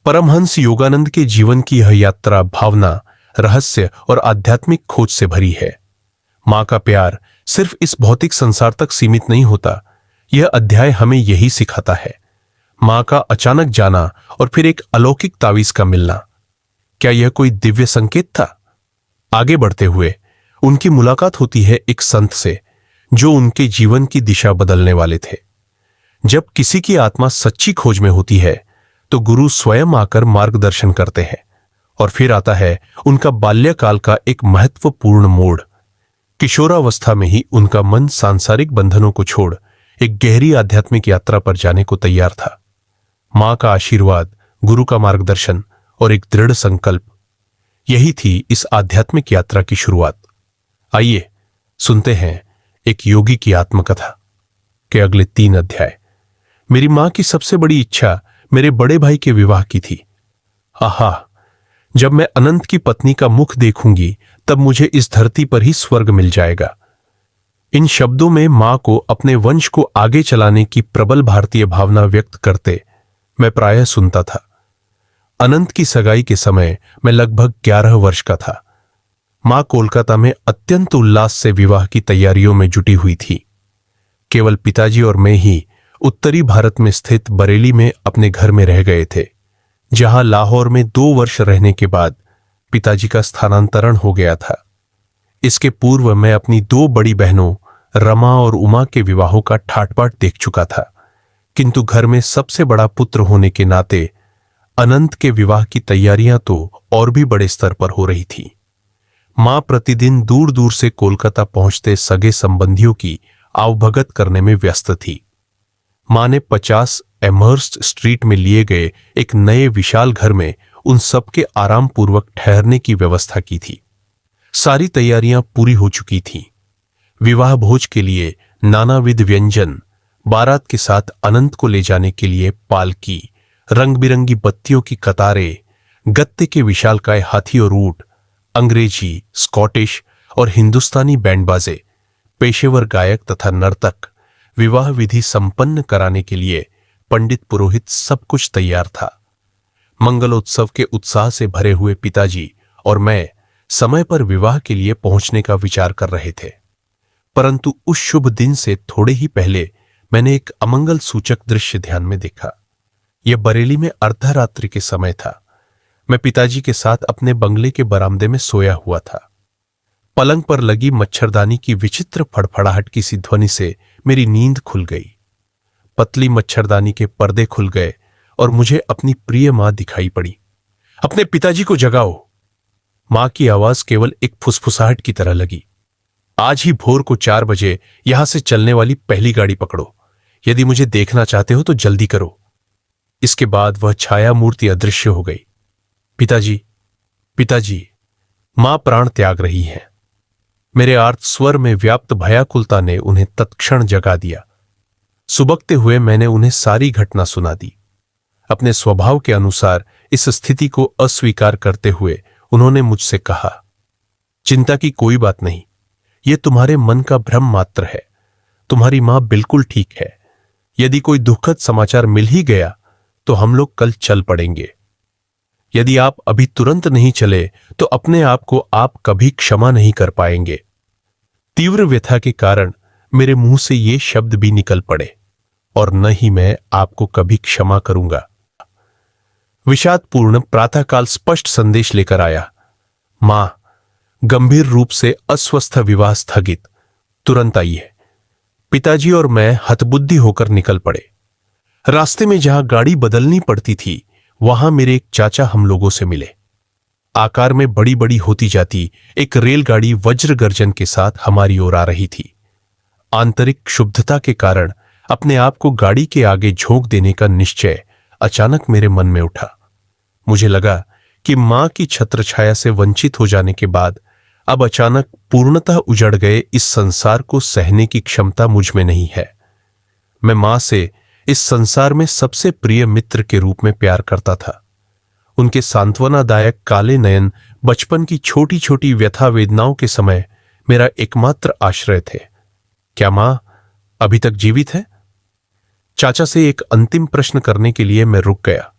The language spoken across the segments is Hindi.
परमहंस योगानंद के जीवन की यह यात्रा भावना, रहस्य और आध्यात्मिक खोज से भरी है। मां का प्यार सिर्फ इस भौतिक संसार तक सीमित नहीं होता। यह अध्याय हमें यही सिखाता है। मां का अचानक जाना और फिर एक अलौकिक तावीज का मिलना, क्या यह कोई दिव्य संकेत था? आगे बढ़ते हुए उनकी मुलाकात होती है एक संत से जो उनके जीवन की दिशा बदलने वाले थे। जब किसी की आत्मा सच्ची खोज में होती है तो गुरु स्वयं आकर मार्गदर्शन करते हैं। और फिर आता है उनका बाल्यकाल का एक महत्वपूर्ण मोड़। किशोरावस्था में ही उनका मन सांसारिक बंधनों को छोड़ एक गहरी आध्यात्मिक यात्रा पर जाने को तैयार था। मां का आशीर्वाद, गुरु का मार्गदर्शन और एक दृढ़ संकल्प, यही थी इस आध्यात्मिक यात्रा की शुरुआत। आइए सुनते हैं एक योगी की आत्मकथा के अगले 3 अध्याय। मेरी मां की सबसे बड़ी इच्छा मेरे बड़े भाई के विवाह की थी। आहा, जब मैं अनंत की पत्नी का मुख देखूंगी तब मुझे इस धरती पर ही स्वर्ग मिल जाएगा। इन शब्दों में मां को अपने वंश को आगे चलाने की प्रबल भारतीय भावना व्यक्त करते मैं प्रायः सुनता था। अनंत की सगाई के समय मैं लगभग 11 वर्ष का था। मां कोलकाता में अत्यंत उल्लास से विवाह की तैयारियों में जुटी हुई थी। केवल पिताजी और मैं ही उत्तरी भारत में स्थित बरेली में अपने घर में रह गए थे, जहां लाहौर में 2 वर्ष रहने के बाद पिताजी का स्थानांतरण हो गया था। इसके पूर्व मैं अपनी 2 बड़ी बहनों रमा और उमा के विवाहों का ठाट-बाट देख चुका था, किंतु घर में सबसे बड़ा पुत्र होने के नाते अनंत के विवाह की तैयारियां तो और भी बड़े स्तर पर हो रही थी। मां प्रतिदिन दूर दूर से कोलकाता पहुंचते सगे संबंधियों की आवभगत करने में व्यस्त थी। मां ने 50 एमहर्स्ट स्ट्रीट में लिए गए एक नए विशाल घर में उन सबके आराम पूर्वक ठहरने की व्यवस्था की थी। सारी तैयारियां पूरी हो चुकी थीं। विवाह भोज के लिए नानाविध व्यंजन, बारात के साथ अनंत को ले जाने के लिए पालकी, रंग बिरंगी बत्तियों की कतारें, गत्ते के विशालकाय हाथी और ऊंट, अंग्रेजी, स्कॉटिश और हिंदुस्तानी बैंडबाजे, पेशेवर गायक तथा नर्तक, विवाह विधि संपन्न कराने के लिए पंडित पुरोहित, सब कुछ तैयार था। मंगलोत्सव के उत्साह से भरे हुए पिताजी और मैं समय पर विवाह के लिए पहुंचने का विचार कर रहे थे। परंतु उस शुभ दिन से थोड़े ही पहले मैंने एक अमंगल सूचक दृश्य ध्यान में देखा। यह बरेली में अर्धरात्रि के समय था। मैं पिताजी के साथ अपने बंगले के बरामदे में सोया हुआ था। पलंग पर लगी मच्छरदानी की विचित्र फड़फड़ाहट की सी ध्वनि से मेरी नींद खुल गई। पतली मच्छरदानी के पर्दे खुल गए और मुझे अपनी प्रिय मां दिखाई पड़ी। अपने पिताजी को जगाओ। मां की आवाज केवल एक फुसफुसाहट की तरह लगी। आज ही भोर को 4 बजे यहां से चलने वाली पहली गाड़ी पकड़ो। यदि मुझे देखना चाहते हो तो जल्दी करो। इसके बाद वह छाया मूर्ति अदृश्य हो गई। पिताजी, पिताजी, मां प्राण त्याग रही है। मेरे आर्त स्वर में व्याप्त भयाकुलता ने उन्हें तत्क्षण जगा दिया। सुबकते हुए मैंने उन्हें सारी घटना सुना दी। अपने स्वभाव के अनुसार इस स्थिति को अस्वीकार करते हुए उन्होंने मुझसे कहा, चिंता की कोई बात नहीं, यह तुम्हारे मन का भ्रम मात्र है। तुम्हारी मां बिल्कुल ठीक है। यदि कोई दुखद समाचार मिल ही गया तो हम लोग कल चल पड़ेंगे। यदि आप अभी तुरंत नहीं चले तो अपने आप को आप कभी क्षमा नहीं कर पाएंगे। तीव्र व्यथा के कारण मेरे मुंह से ये शब्द भी निकल पड़े, और न ही मैं आपको कभी क्षमा करूंगा। विषादपूर्ण प्रातःकाल स्पष्ट संदेश लेकर आया। मां, गंभीर रूप से अस्वस्थ, विवाह स्थगित, तुरंत आइए। पिताजी और मैं हतबुद्धि होकर निकल पड़े। रास्ते में जहां गाड़ी बदलनी पड़ती थी वहां मेरे एक चाचा हम लोगों से मिले। आकार में बड़ी बड़ी होती जाती एक रेलगाड़ी वज्र गर्जन के साथ हमारी ओर आ रही थी। आंतरिक क्षुब्धता के कारण अपने आप को गाड़ी के आगे झोंक देने का निश्चय अचानक मेरे मन में उठा। मुझे लगा कि मां की छत्रछाया से वंचित हो जाने के बाद अब अचानक पूर्णतः उजड़ गए इस संसार को सहने की क्षमता मुझ में नहीं है। मैं मां से इस संसार में सबसे प्रिय मित्र के रूप में प्यार करता था। उनके सांत्वनादायक काले नयन बचपन की छोटी छोटी व्यथा वेदनाओं के समय मेरा एकमात्र आश्रय थे। क्या मां अभी तक जीवित है? चाचा से एक अंतिम प्रश्न करने के लिए मैं रुक गया।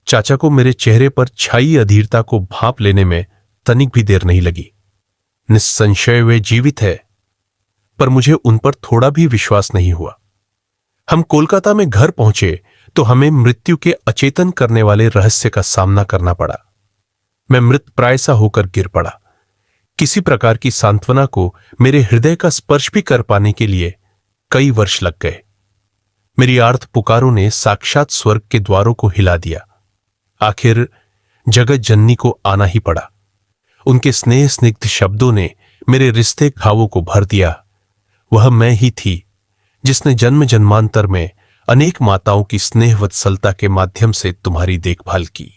चाचा को मेरे चेहरे पर छाई अधीरता को भांप लेने में तनिक भी देर नहीं लगी। निस्संशय वे जीवित है, पर मुझे उन पर थोड़ा भी विश्वास नहीं हुआ। हम कोलकाता में घर पहुंचे तो हमें मृत्यु के अचेतन करने वाले रहस्य का सामना करना पड़ा। मैं मृत प्राय सा होकर गिर पड़ा। किसी प्रकार की सांत्वना को मेरे हृदय का स्पर्श भी कर पाने के लिए कई वर्ष लग गए। मेरी आर्त पुकारों ने साक्षात स्वर्ग के द्वारों को हिला दिया। आखिर जगत जननी को आना ही पड़ा। उनके स्नेह स्निग्ध शब्दों ने मेरे रिश्ते घावों को भर दिया। वह मैं ही थी जिसने जन्म जन्मांतर में अनेक माताओं की स्नेह वत्सलता के माध्यम से तुम्हारी देखभाल की।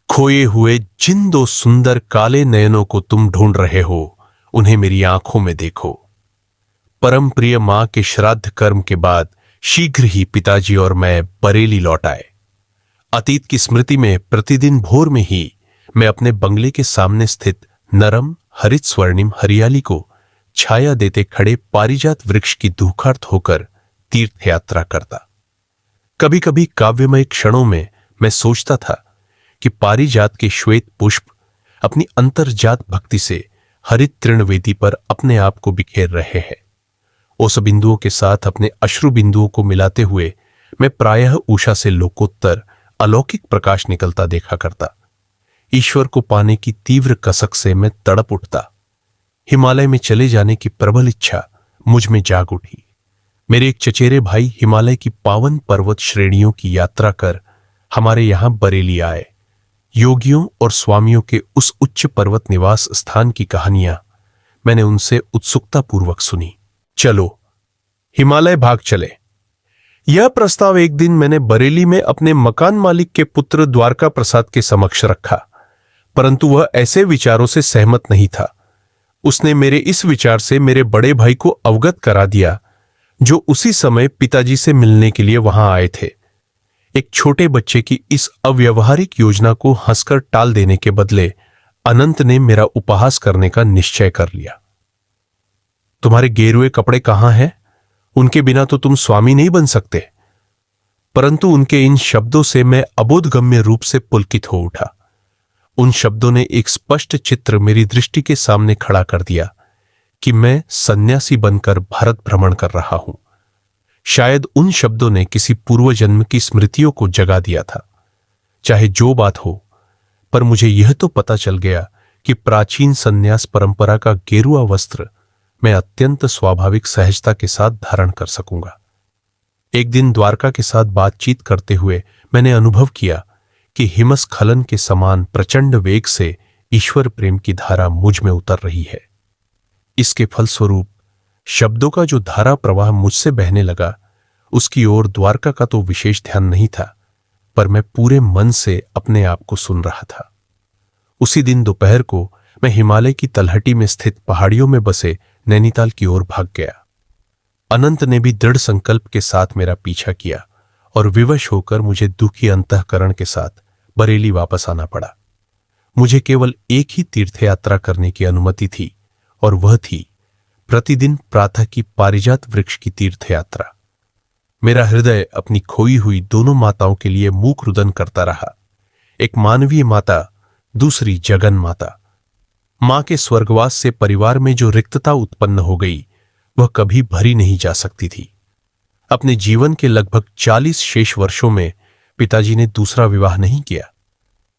खोए हुए जिन दो सुंदर काले नयनों को तुम ढूंढ रहे हो, उन्हें मेरी आंखों में देखो। परम प्रिय मां के श्राद्ध कर्म के बाद शीघ्र ही पिताजी और मैं बरेली लौट आए। अतीत की स्मृति में प्रतिदिन भोर में ही मैं अपने बंगले के सामने स्थित नरम हरित स्वर्णिम हरियाली को छाया देते खड़े पारिजात वृक्ष की धूखार्त होकर तीर्थ यात्रा करता। कभी कभी काव्यमय क्षणों में मैं सोचता था कि पारिजात के श्वेत पुष्प अपनी अंतर्जात भक्ति से हरित तृणवेदी पर अपने आप को बिखेर रहे हैं। ओस बिंदुओं के साथ अपने अश्रु बिंदुओं को मिलाते हुए मैं प्रायः उषा से लोकोत्तर अलौकिक प्रकाश निकलता देखा करता। ईश्वर को पाने की तीव्र कसक से मैं तड़प उठता। हिमालय में चले जाने की प्रबल इच्छा मुझ में जाग उठी। मेरे एक चचेरे भाई हिमालय की पावन पर्वत श्रेणियों की यात्रा कर हमारे यहां बरेली आए। योगियों और स्वामियों के उस उच्च पर्वत निवास स्थान की कहानियां मैंने उनसे उत्सुकतापूर्वक सुनी। चलो हिमालय भाग चले। यह प्रस्ताव एक दिन मैंने बरेली में अपने मकान मालिक के पुत्र द्वारका प्रसाद के समक्ष रखा, परंतु वह ऐसे विचारों से सहमत नहीं था। उसने मेरे इस विचार से मेरे बड़े भाई को अवगत करा दिया, जो उसी समय पिताजी से मिलने के लिए वहां आए थे। एक छोटे बच्चे की इस अव्यवहारिक योजना को हंसकर टाल देने के बदले अनंत ने मेरा उपहास करने का निश्चय कर लिया। तुम्हारे गेरुए कपड़े कहां हैं? उनके बिना तो तुम स्वामी नहीं बन सकते। परंतु उनके इन शब्दों से मैं अबोधगम्य रूप से पुलकित हो उठा। उन शब्दों ने एक स्पष्ट चित्र मेरी दृष्टि के सामने खड़ा कर दिया कि मैं सन्यासी बनकर भारत भ्रमण कर रहा हूं। शायद उन शब्दों ने किसी पूर्व जन्म की स्मृतियों को जगा दिया था। चाहे जो बात हो, पर मुझे यह तो पता चल गया कि प्राचीन सन्यास परंपरा का गेरुआ वस्त्र मैं अत्यंत स्वाभाविक सहजता के साथ धारण कर सकूंगा। एक दिन द्वारका के साथ बातचीत करते हुए मैंने अनुभव किया कि हिमस्खलन के समान प्रचंड वेग से ईश्वर प्रेम की धारा मुझ में उतर रही है। इसके फलस्वरूप शब्दों का जो धारा प्रवाह मुझसे बहने लगा, उसकी ओर द्वारका का तो विशेष ध्यान नहीं था, पर मैं पूरे मन से अपने आप को सुन रहा था। उसी दिन दोपहर को मैं हिमालय की तलहटी में स्थित पहाड़ियों में बसे नैनीताल की ओर भाग गया। अनंत ने भी दृढ़ संकल्प के साथ मेरा पीछा किया और विवश होकर मुझे दुखी अंतःकरण के साथ बरेली वापस आना पड़ा। मुझे केवल एक ही तीर्थ यात्रा करने की अनुमति थी, और वह थी प्रतिदिन प्रातः की पारिजात वृक्ष की तीर्थ यात्रा। मेरा हृदय अपनी खोई हुई दोनों माताओं के लिए मूक रुदन करता रहा। एक मानवीय माता, दूसरी जगन माता। मां के स्वर्गवास से परिवार में जो रिक्तता उत्पन्न हो गई, वह कभी भरी नहीं जा सकती थी। अपने जीवन के लगभग 40 शेष वर्षों में पिताजी ने दूसरा विवाह नहीं किया।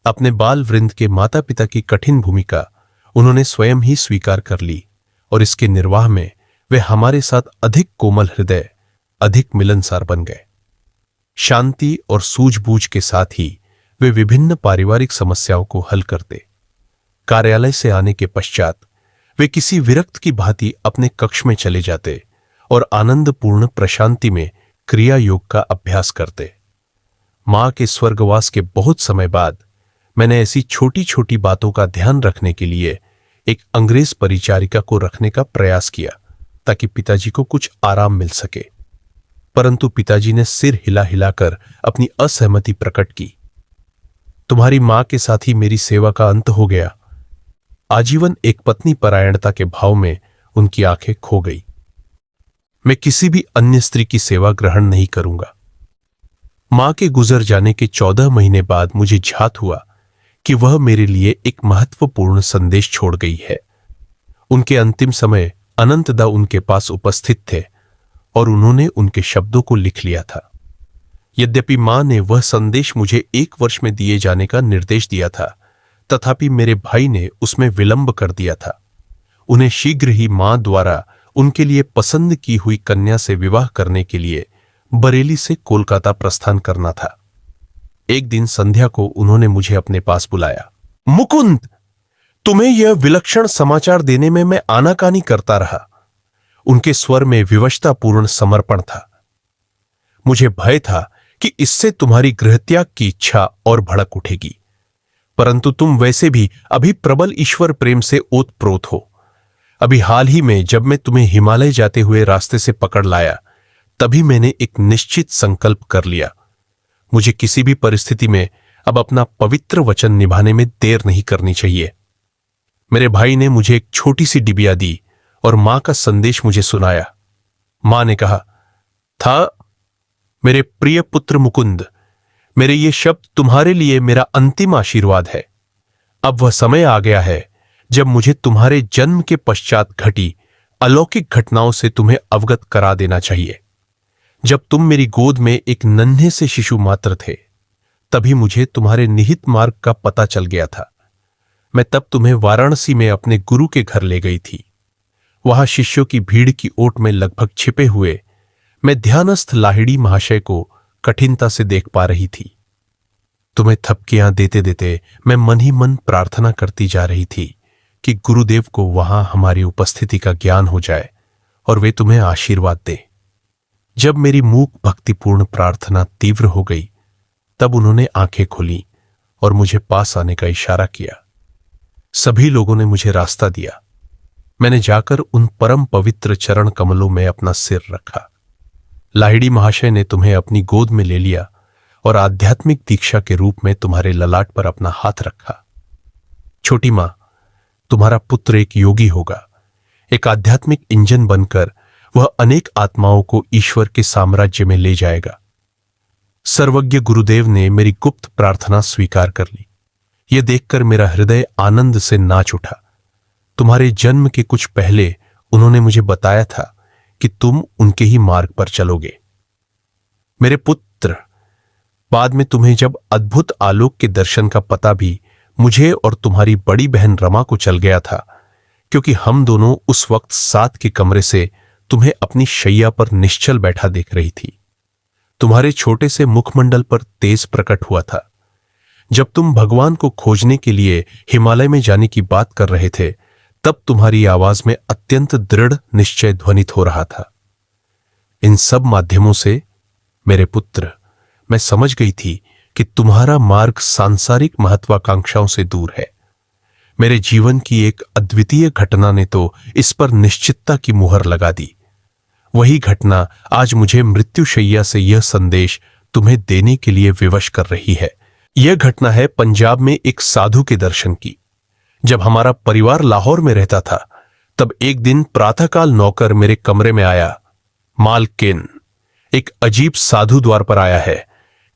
अपने बाल वृंद के माता पिता की कठिन भूमिका उन्होंने स्वयं ही स्वीकार कर ली, और इसके निर्वाह में वे हमारे साथ अधिक कोमल हृदय, अधिक मिलनसार बन गए। शांति और सूझबूझ के साथ ही वे विभिन्न पारिवारिक समस्याओं को हल करते। कार्यालय से आने के पश्चात वे किसी विरक्त की भांति अपने कक्ष में चले जाते और आनंदपूर्ण प्रशांति में क्रिया योग का अभ्यास करते। मां के स्वर्गवास के बहुत समय बाद मैंने ऐसी छोटी छोटी बातों का ध्यान रखने के लिए एक अंग्रेज परिचारिका को रखने का प्रयास किया, ताकि पिताजी को कुछ आराम मिल सके। परंतु पिताजी ने सिर हिला हिलाकर अपनी असहमति प्रकट की। तुम्हारी मां के साथ ही मेरी सेवा का अंत हो गया। आजीवन एक पत्नी परायणता के भाव में उनकी आंखें खो गई। मैं किसी भी अन्य स्त्री की सेवा ग्रहण नहीं करूंगा। मां के गुजर जाने के 14 महीने बाद मुझे ज्ञात हुआ कि वह मेरे लिए एक महत्वपूर्ण संदेश छोड़ गई है। उनके अंतिम समय अनंतदा उनके पास उपस्थित थे और उन्होंने उनके शब्दों को लिख लिया था। यद्यपि मां ने वह संदेश मुझे 1 वर्ष में दिए जाने का निर्देश दिया था, तथापि मेरे भाई ने उसमें विलंब कर दिया था। उन्हें शीघ्र ही मां द्वारा उनके लिए पसंद की हुई कन्या से विवाह करने के लिए बरेली से कोलकाता प्रस्थान करना था। एक दिन संध्या को उन्होंने मुझे अपने पास बुलाया। मुकुंद, तुम्हें यह विलक्षण समाचार देने में मैं आनाकानी करता रहा। उनके स्वर में विवशतापूर्ण समर्पण था। मुझे भय था कि इससे तुम्हारी गृहत्याग की इच्छा और भड़क उठेगी, परंतु तुम वैसे भी अभी प्रबल ईश्वर प्रेम से ओतप्रोत हो। अभी हाल ही में जब मैं तुम्हें हिमालय जाते हुए रास्ते से पकड़ लाया, तभी मैंने एक निश्चित संकल्प कर लिया। मुझे किसी भी परिस्थिति में अब अपना पवित्र वचन निभाने में देर नहीं करनी चाहिए। मेरे भाई ने मुझे एक छोटी सी डिबिया दी और मां का संदेश मुझे सुनाया। मां ने कहा था, मेरे प्रिय पुत्र मुकुंद, मेरे ये शब्द तुम्हारे लिए मेरा अंतिम आशीर्वाद है। अब वह समय आ गया है जब मुझे तुम्हारे जन्म के पश्चात घटी अलौकिक घटनाओं से तुम्हें अवगत करा देना चाहिए। जब तुम मेरी गोद में एक नन्हे से शिशु मात्र थे, तभी मुझे तुम्हारे निहित मार्ग का पता चल गया था। मैं तब तुम्हें वाराणसी में अपने गुरु के घर ले गई थी। वहां शिष्यों की भीड़ की ओट में लगभग छिपे हुए मैं ध्यानस्थ लाहिड़ी महाशय को कठिनता से देख पा रही थी। तुम्हें थपकियां देते देते मैं मन ही मन प्रार्थना करती जा रही थी कि गुरुदेव को वहां हमारी उपस्थिति का ज्ञान हो जाए और वे तुम्हें आशीर्वाद दें। जब मेरी मूक भक्तिपूर्ण प्रार्थना तीव्र हो गई, तब उन्होंने आंखें खोली और मुझे पास आने का इशारा किया। सभी लोगों ने मुझे रास्ता दिया। मैंने जाकर उन परम पवित्र चरण कमलों में अपना सिर रखा। लाहिड़ी महाशय ने तुम्हें अपनी गोद में ले लिया और आध्यात्मिक दीक्षा के रूप में तुम्हारे ललाट पर अपना हाथ रखा। छोटी मां, तुम्हारा पुत्र एक योगी होगा। एक आध्यात्मिक इंजन बनकर वह अनेक आत्माओं को ईश्वर के साम्राज्य में ले जाएगा। सर्वज्ञ गुरुदेव ने मेरी गुप्त प्रार्थना स्वीकार कर ली। यह देखकर मेरा हृदय आनंद से नाच उठा। तुम्हारे जन्म के कुछ पहले उन्होंने मुझे बताया था कि तुम उनके ही मार्ग पर चलोगे। मेरे पुत्र, बाद में तुम्हें जब अद्भुत आलोक के दर्शन का पता भी मुझे और तुम्हारी बड़ी बहन रमा को चल गया था, क्योंकि हम दोनों उस वक्त साथ के कमरे से तुम्हें अपनी शैया पर निश्चल बैठा देख रही थी। तुम्हारे छोटे से मुखमंडल पर तेज प्रकट हुआ था। जब तुम भगवान को खोजने के लिए हिमालय में जाने की बात कर रहे थे, तब तुम्हारी आवाज में अत्यंत दृढ़ निश्चय ध्वनित हो रहा था। इन सब माध्यमों से मेरे पुत्र, मैं समझ गई थी कि तुम्हारा मार्ग सांसारिक महत्वाकांक्षाओं से दूर है। मेरे जीवन की एक अद्वितीय घटना ने तो इस पर निश्चितता की मुहर लगा दी। वही घटना आज मुझे मृत्युशैया से यह संदेश तुम्हें देने के लिए विवश कर रही है। यह घटना है पंजाब में एक साधु के दर्शन की। जब हमारा परिवार लाहौर में रहता था, तब एक दिन प्रातःकाल नौकर मेरे कमरे में आया। मालकिन, एक अजीब साधु द्वार पर आया है।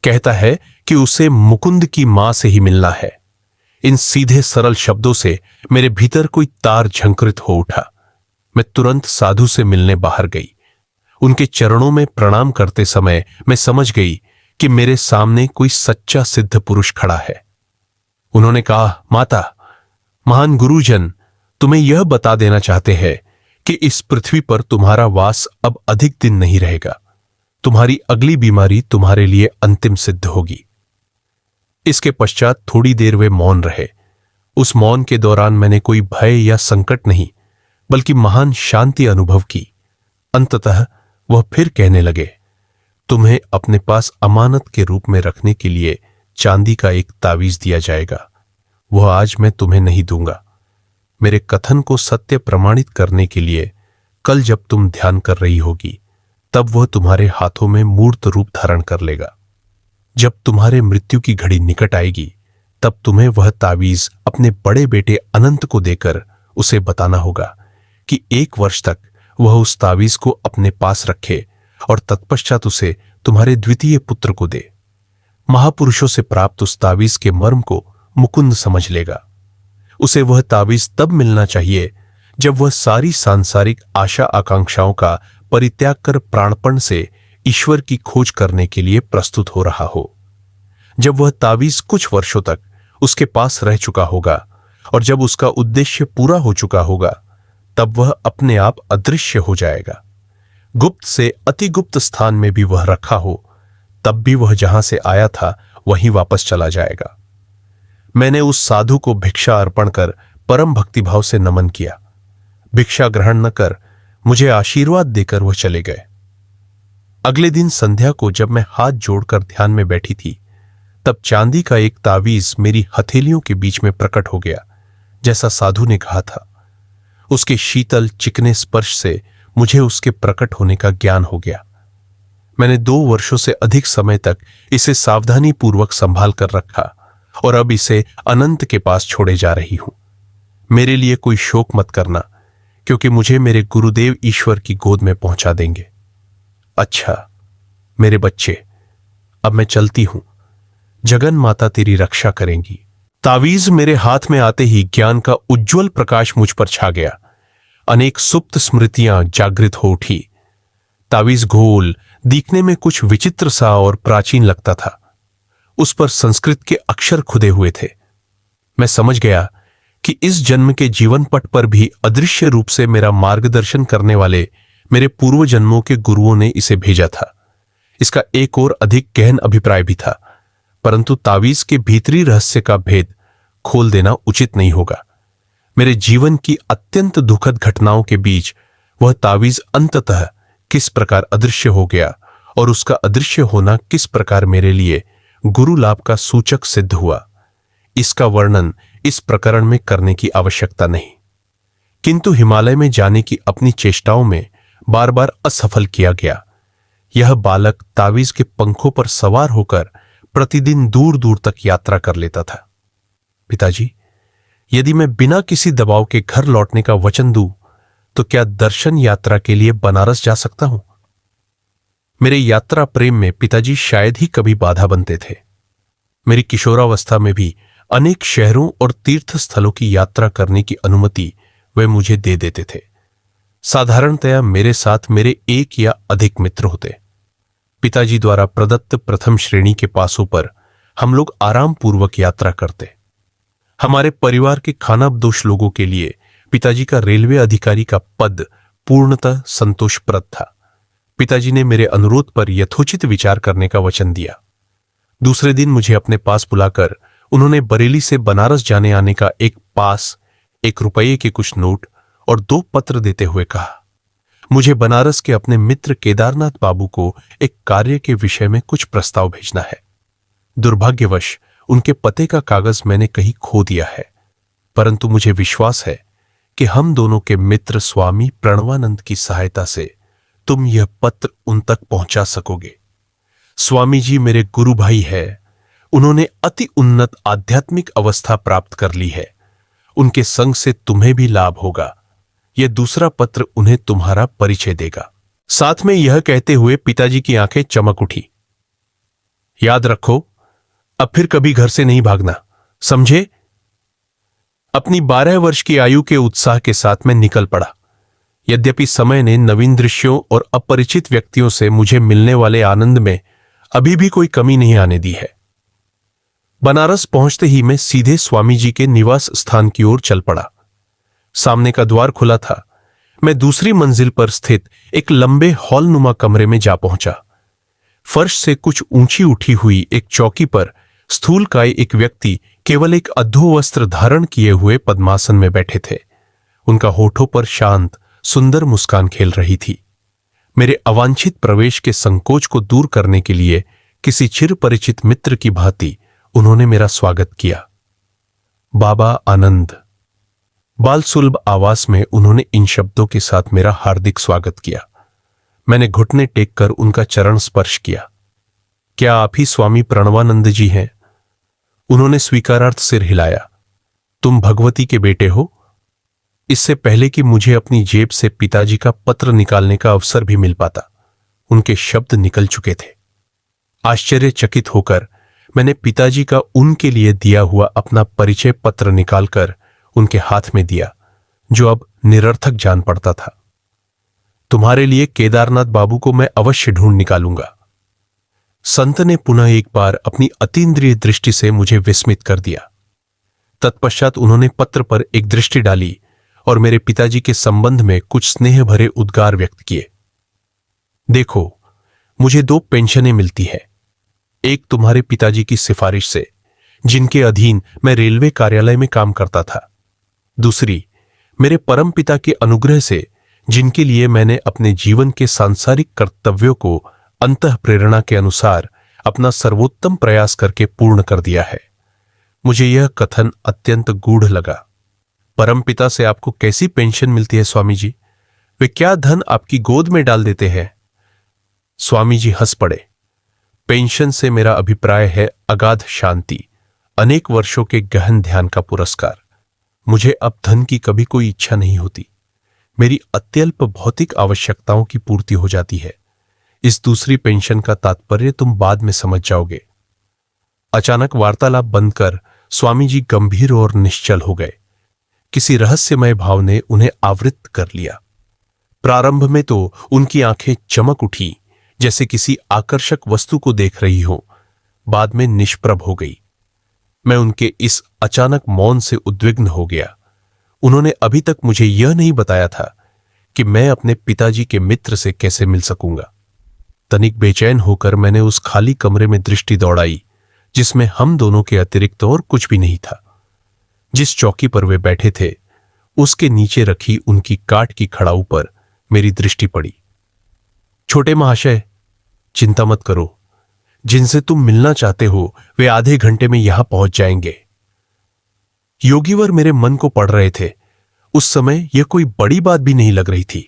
कहता है कि उसे मुकुंद की मां से ही मिलना है। इन सीधे सरल शब्दों से मेरे भीतर कोई तार झंकृत हो उठा। मैं तुरंत साधु से मिलने बाहर गई। उनके चरणों में प्रणाम करते समय मैं समझ गई कि मेरे सामने कोई सच्चा सिद्ध पुरुष खड़ा है। उन्होंने कहा, माता, महान गुरुजन तुम्हें यह बता देना चाहते हैं कि इस पृथ्वी पर तुम्हारा वास अब अधिक दिन नहीं रहेगा। तुम्हारी अगली बीमारी तुम्हारे लिए अंतिम सिद्ध होगी। इसके पश्चात थोड़ी देर वे मौन रहे। उस मौन के दौरान मैंने कोई भय या संकट नहीं, बल्कि महान शांति अनुभव की। अंततः वह फिर कहने लगे, तुम्हें अपने पास अमानत के रूप में रखने के लिए चांदी का एक तावीज दिया जाएगा। वह आज मैं तुम्हें नहीं दूंगा। मेरे कथन को सत्य प्रमाणित करने के लिए कल जब तुम ध्यान कर रही होगी, तब वह तुम्हारे हाथों में मूर्त रूप धारण कर लेगा। जब तुम्हारे मृत्यु की घड़ी निकट आएगी, तब तुम्हें वह तावीज अपने बड़े बेटे अनंत को देकर उसे बताना होगा कि 1 वर्ष तक वह उस तावीज को अपने पास रखे और तत्पश्चात उसे तुम्हारे द्वितीय पुत्र को दे। महापुरुषों से प्राप्त उस तावीज के मर्म को मुकुंद समझ लेगा। उसे वह तावीज तब मिलना चाहिए जब वह सारी सांसारिक आशा आकांक्षाओं का परित्याग कर प्राणपण से ईश्वर की खोज करने के लिए प्रस्तुत हो रहा हो। जब वह तावीज कुछ वर्षों तक उसके पास रह चुका होगा और जब उसका उद्देश्य पूरा हो चुका होगा, तब वह अपने आप अदृश्य हो जाएगा। गुप्त से अति गुप्त स्थान में भी वह रखा हो, तब भी वह जहां से आया था वहीं वापस चला जाएगा। मैंने उस साधु को भिक्षा अर्पण कर परम भक्तिभाव से नमन किया। भिक्षा ग्रहण न कर मुझे आशीर्वाद देकर वह चले गए। अगले दिन संध्या को जब मैं हाथ जोड़कर ध्यान में बैठी थी, तब चांदी का एक तावीज मेरी हथेलियों के बीच में प्रकट हो गया, जैसा साधु ने कहा था। उसके शीतल चिकने स्पर्श से मुझे उसके प्रकट होने का ज्ञान हो गया। मैंने 2 वर्षों से अधिक समय तक इसे सावधानी पूर्वक संभाल कर रखा और अब इसे अनंत के पास छोड़े जा रही हूं। मेरे लिए कोई शोक मत करना, क्योंकि मुझे मेरे गुरुदेव ईश्वर की गोद में पहुंचा देंगे। अच्छा मेरे बच्चे, अब मैं चलती हूं। जगन माता तेरी रक्षा करेंगी। तावीज मेरे हाथ में आते ही ज्ञान का उज्जवल प्रकाश मुझ पर छा गया। अनेक सुप्त स्मृतियां जागृत हो उठी। तावीज घोल दिखने में कुछ विचित्र सा और प्राचीन लगता था। उस पर संस्कृत के अक्षर खुदे हुए थे। मैं समझ गया कि इस जन्म के जीवन पट पर भी अदृश्य रूप से मेरा मार्गदर्शन करने वाले मेरे पूर्व जन्मों के गुरुओं ने इसे भेजा था। इसका एक और अधिक गहन अभिप्राय भी था, परंतु तावीज के भीतरी रहस्य का भेद खोल देना उचित नहीं होगा। मेरे जीवन की अत्यंत दुखद घटनाओं के बीच वह तावीज अंततः किस प्रकार अदृश्य हो गया और उसका अदृश्य होना किस प्रकार मेरे लिए गुरु लाभ का सूचक सिद्ध हुआ, इसका वर्णन इस प्रकरण में करने की आवश्यकता नहीं। किंतु हिमालय में जाने की अपनी चेष्टाओं में बार बार असफल किया गया। यह बालक तावीज के पंखों पर सवार होकर प्रतिदिन दूर दूर तक यात्रा कर लेता था। पिताजी, यदि मैं बिना किसी दबाव के घर लौटने का वचन दूं, तो क्या दर्शन यात्रा के लिए बनारस जा सकता हूं? मेरे यात्रा प्रेम में पिताजी शायद ही कभी बाधा बनते थे। मेरी किशोरावस्था में भी अनेक शहरों और तीर्थ स्थलों की यात्रा करने की अनुमति वे मुझे दे देते थे। साधारणतया मेरे साथ मेरे एक या अधिक मित्र होते। पिताजी द्वारा प्रदत्त प्रथम श्रेणी के पासों पर हम लोग आराम पूर्वक यात्रा करते। हमारे परिवार के खानाबदोश लोगों के लिए पिताजी का रेलवे अधिकारी का पद पूर्णतः संतोषप्रद था। पिताजी ने मेरे अनुरोध पर यथोचित विचार करने का वचन दिया। दूसरे दिन मुझे अपने पास बुलाकर उन्होंने बरेली से बनारस जाने आने का एक पास, 1 रुपये के कुछ नोट और 2 पत्र देते हुए कहा, मुझे बनारस के अपने मित्र केदारनाथ बाबू को एक कार्य के विषय में कुछ प्रस्ताव भेजना है। दुर्भाग्यवश उनके पते का कागज मैंने कहीं खो दिया है, परंतु मुझे विश्वास है कि हम दोनों के मित्र स्वामी प्रणवानंद की सहायता से तुम यह पत्र उन तक पहुंचा सकोगे। स्वामी जी मेरे गुरु भाई है। उन्होंने अति उन्नत आध्यात्मिक अवस्था प्राप्त कर ली है। उनके संग से तुम्हें भी लाभ होगा। यह दूसरा पत्र उन्हें तुम्हारा परिचय देगा। साथ में यह कहते हुए पिताजी की आंखें चमक उठी। याद रखो, अब फिर कभी घर से नहीं भागना, समझे? अपनी 12 वर्ष की आयु के उत्साह के साथ मैं निकल पड़ा। यद्यपि समय ने नवीन दृश्यों और अपरिचित व्यक्तियों से मुझे मिलने वाले आनंद में अभी भी कोई कमी नहीं आने दी है। बनारस पहुंचते ही मैं सीधे स्वामी जी के निवास स्थान की ओर चल पड़ा। सामने का द्वार खुला था। मैं दूसरी मंजिल पर स्थित एक लंबे हॉलनुमा कमरे में जा पहुंचा। फर्श से कुछ ऊंची उठी हुई एक चौकी पर स्थूलकाय एक व्यक्ति केवल एक अधोवस्त्र धारण किए हुए पद्मासन में बैठे थे। उनका होठों पर शांत सुंदर मुस्कान खेल रही थी। मेरे अवांछित प्रवेश के संकोच को दूर करने के लिए किसी चिर परिचित मित्र की भांति उन्होंने मेरा स्वागत किया। बाबा आनंद। बाल सुलभ आवाज में उन्होंने इन शब्दों के साथ मेरा हार्दिक स्वागत किया। मैंने घुटने टेक कर उनका चरण स्पर्श किया। क्या आप ही स्वामी प्रणवानंद जी हैं? उन्होंने स्वीकारार्थ सिर हिलाया। तुम भगवती के बेटे हो? इससे पहले कि मुझे अपनी जेब से पिताजी का पत्र निकालने का अवसर भी मिल पाता, उनके शब्द निकल चुके थे। आश्चर्यचकित होकर मैंने पिताजी का उनके लिए दिया हुआ अपना परिचय पत्र निकालकर उनके हाथ में दिया, जो अब निरर्थक जान पड़ता था। तुम्हारे लिए केदारनाथ बाबू को मैं अवश्य ढूंढ निकालूंगा। संत ने पुनः एक बार अपनी अतीन्द्रिय दृष्टि से मुझे विस्मित कर दिया। तत्पश्चात उन्होंने पत्र पर एक दृष्टि डाली और मेरे पिताजी के संबंध में कुछ स्नेह भरे उद्गार व्यक्त किए। देखो, मुझे 2 पेंशनें मिलती है। एक तुम्हारे पिताजी की सिफारिश से, जिनके अधीन मैं रेलवे कार्यालय में काम करता था। दूसरी मेरे परम पिता के अनुग्रह से, जिनके लिए मैंने अपने जीवन के सांसारिक कर्तव्यों को अंतः प्रेरणा के अनुसार अपना सर्वोत्तम प्रयास करके पूर्ण कर दिया है। मुझे यह कथन अत्यंत गूढ़ लगा। परमपिता से आपको कैसी पेंशन मिलती है स्वामी जी? वे क्या धन आपकी गोद में डाल देते हैं? स्वामी जी हंस पड़े। पेंशन से मेरा अभिप्राय है अगाध शांति, अनेक वर्षों के गहन ध्यान का पुरस्कार। मुझे अब धन की कभी कोई इच्छा नहीं होती। मेरी अत्यल्प भौतिक आवश्यकताओं की पूर्ति हो जाती है। इस दूसरी पेंशन का तात्पर्य तुम बाद में समझ जाओगे। अचानक वार्तालाप बंद कर स्वामी जी गंभीर और निश्चल हो गए। किसी रहस्यमय भाव ने उन्हें आवृत कर लिया। प्रारंभ में तो उनकी आंखें चमक उठी, जैसे किसी आकर्षक वस्तु को देख रही हो। बाद में निष्प्रभ हो गई। मैं उनके इस अचानक मौन से उद्विग्न हो गया। उन्होंने अभी तक मुझे यह नहीं बताया था कि मैं अपने पिताजी के मित्र से कैसे मिल सकूंगा। तनिक बेचैन होकर मैंने उस खाली कमरे में दृष्टि दौड़ाई, जिसमें हम दोनों के अतिरिक्त और कुछ भी नहीं था। जिस चौकी पर वे बैठे थे, उसके नीचे रखी उनकी काठ की खड़ाऊ पर मेरी दृष्टि पड़ी। छोटे महाशय, चिंता मत करो। जिनसे तुम मिलना चाहते हो वे आधे घंटे में यहां पहुंच जाएंगे। योगीवर मेरे मन को पढ़ रहे थे। उस समय यह कोई बड़ी बात भी नहीं लग रही थी।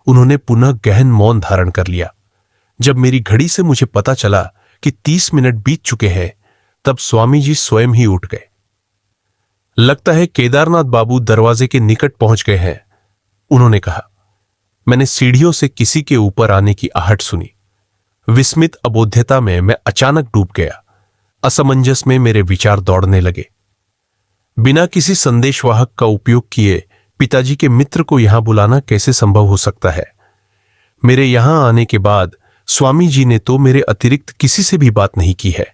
उन्होंने पुनः गहन मौन धारण कर लिया। जब मेरी घड़ी से मुझे पता चला कि 30 मिनट बीत चुके हैं, तब स्वामी जी स्वयं ही उठ गए। लगता है केदारनाथ बाबू दरवाजे के निकट पहुंच गए हैं, उन्होंने कहा। मैंने सीढ़ियों से किसी के ऊपर आने की आहट सुनी। विस्मित अबोध्यता में मैं अचानक डूब गया। असमंजस में मेरे विचार दौड़ने लगे। बिना किसी संदेशवाहक का उपयोग किए पिताजी के मित्र को यहां बुलाना कैसे संभव हो सकता है? मेरे यहां आने के बाद स्वामी जी ने तो मेरे अतिरिक्त किसी से भी बात नहीं की है।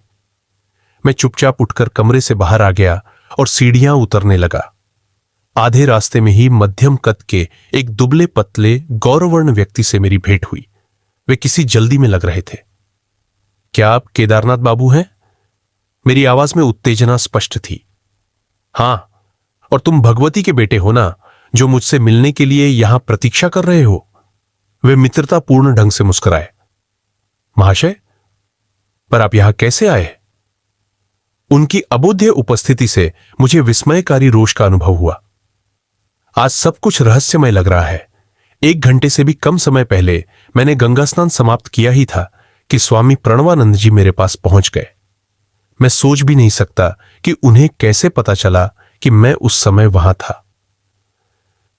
मैं चुपचाप उठकर कमरे से बाहर आ गया और सीढ़ियां उतरने लगा। आधे रास्ते में ही मध्यम कद के एक दुबले पतले गौरवर्ण व्यक्ति से मेरी भेंट हुई। वे किसी जल्दी में लग रहे थे। क्या आप केदारनाथ बाबू हैं? मेरी आवाज में उत्तेजना स्पष्ट थी। हां, और तुम भगवती के बेटे हो ना, जो मुझसे मिलने के लिए यहां प्रतीक्षा कर रहे हो? वे मित्रतापूर्ण ढंग से मुस्कुराए। महाशय, पर आप यहां कैसे आए? उनकी अबोध्य उपस्थिति से मुझे विस्मयकारी रोष का अनुभव हुआ। आज सब कुछ रहस्यमय लग रहा है। 1 घंटे से भी कम समय पहले मैंने गंगा स्नान समाप्त किया ही था कि स्वामी प्रणवानंद जी मेरे पास पहुंच गए। मैं सोच भी नहीं सकता कि उन्हें कैसे पता चला कि मैं उस समय वहां था।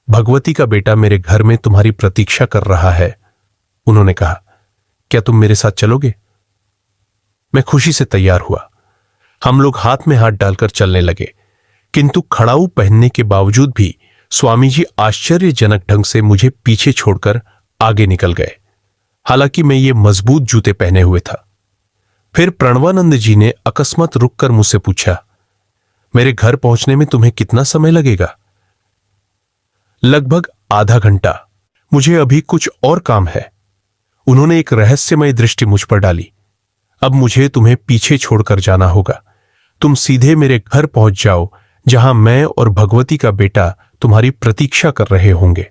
भगवती का बेटा मेरे घर में तुम्हारी प्रतीक्षा कर रहा है, उन्होंने कहा। क्या तुम मेरे साथ चलोगे? मैं खुशी से तैयार हुआ। हम लोग हाथ में हाथ डालकर चलने लगे, किंतु खड़ाऊ पहनने के बावजूद भी स्वामी जी आश्चर्यजनक ढंग से मुझे पीछे छोड़कर आगे निकल गए। हालांकि मैं ये मजबूत जूते पहने हुए था। फिर प्रणवानंद जी ने अकस्मात रुककर मुझसे पूछा, मेरे घर पहुंचने में तुम्हें कितना समय लगेगा? लगभग आधा घंटा। मुझे अभी कुछ और काम है। उन्होंने एक रहस्यमय दृष्टि मुझ पर डाली। अब मुझे तुम्हें पीछे छोड़कर जाना होगा। तुम सीधे मेरे घर पहुंच जाओ, जहां मैं और भगवती का बेटा तुम्हारी प्रतीक्षा कर रहे होंगे।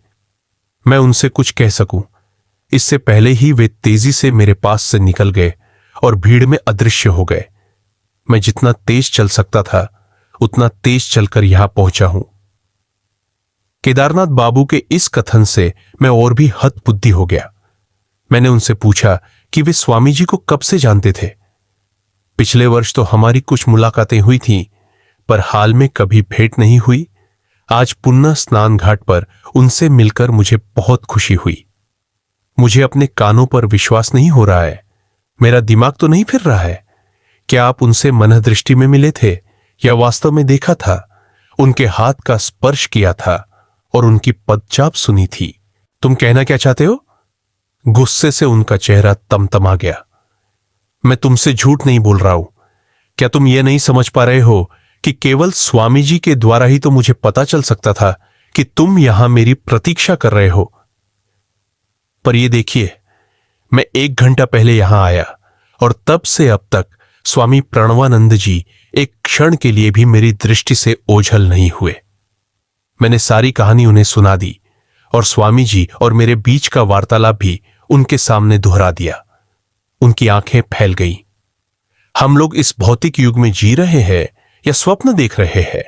मैं उनसे कुछ कह सकूं, इससे पहले ही वे तेजी से मेरे पास से निकल गए और भीड़ में अदृश्य हो गए। मैं जितना तेज चल सकता था, उतना तेज चलकर यहां पहुंचा हूं। केदारनाथ बाबू के इस कथन से मैं और भी हतबुद्धि हो गया। मैंने उनसे पूछा कि वे स्वामी जी को कब से जानते थे। पिछले वर्ष तो हमारी कुछ मुलाकातें हुई थीं, पर हाल में कभी भेंट नहीं हुई। आज पुन्ना स्नान घाट पर उनसे मिलकर मुझे बहुत खुशी हुई। मुझे अपने कानों पर विश्वास नहीं हो रहा है। मेरा दिमाग तो नहीं फिर रहा है। क्या आप उनसे मनःदृष्टि में मिले थे या वास्तव में देखा था, उनके हाथ का स्पर्श किया था और उनकी पदचाप सुनी थी? तुम कहना क्या चाहते हो? गुस्से से उनका चेहरा तमतमा गया। मैं तुमसे झूठ नहीं बोल रहा हूं। क्या तुम ये नहीं समझ पा रहे हो कि केवल स्वामी जी के द्वारा ही तो मुझे पता चल सकता था कि तुम यहां मेरी प्रतीक्षा कर रहे हो? पर ये देखिए, मैं 1 घंटा पहले यहां आया और तब से अब तक स्वामी प्रणवानंद जी एक क्षण के लिए भी मेरी दृष्टि से ओझल नहीं हुए। मैंने सारी कहानी उन्हें सुना दी और स्वामी जी और मेरे बीच का वार्तालाप भी उनके सामने दोहरा दिया। उनकी आंखें फैल गईं। हम लोग इस भौतिक युग में जी रहे हैं या स्वप्न देख रहे हैं?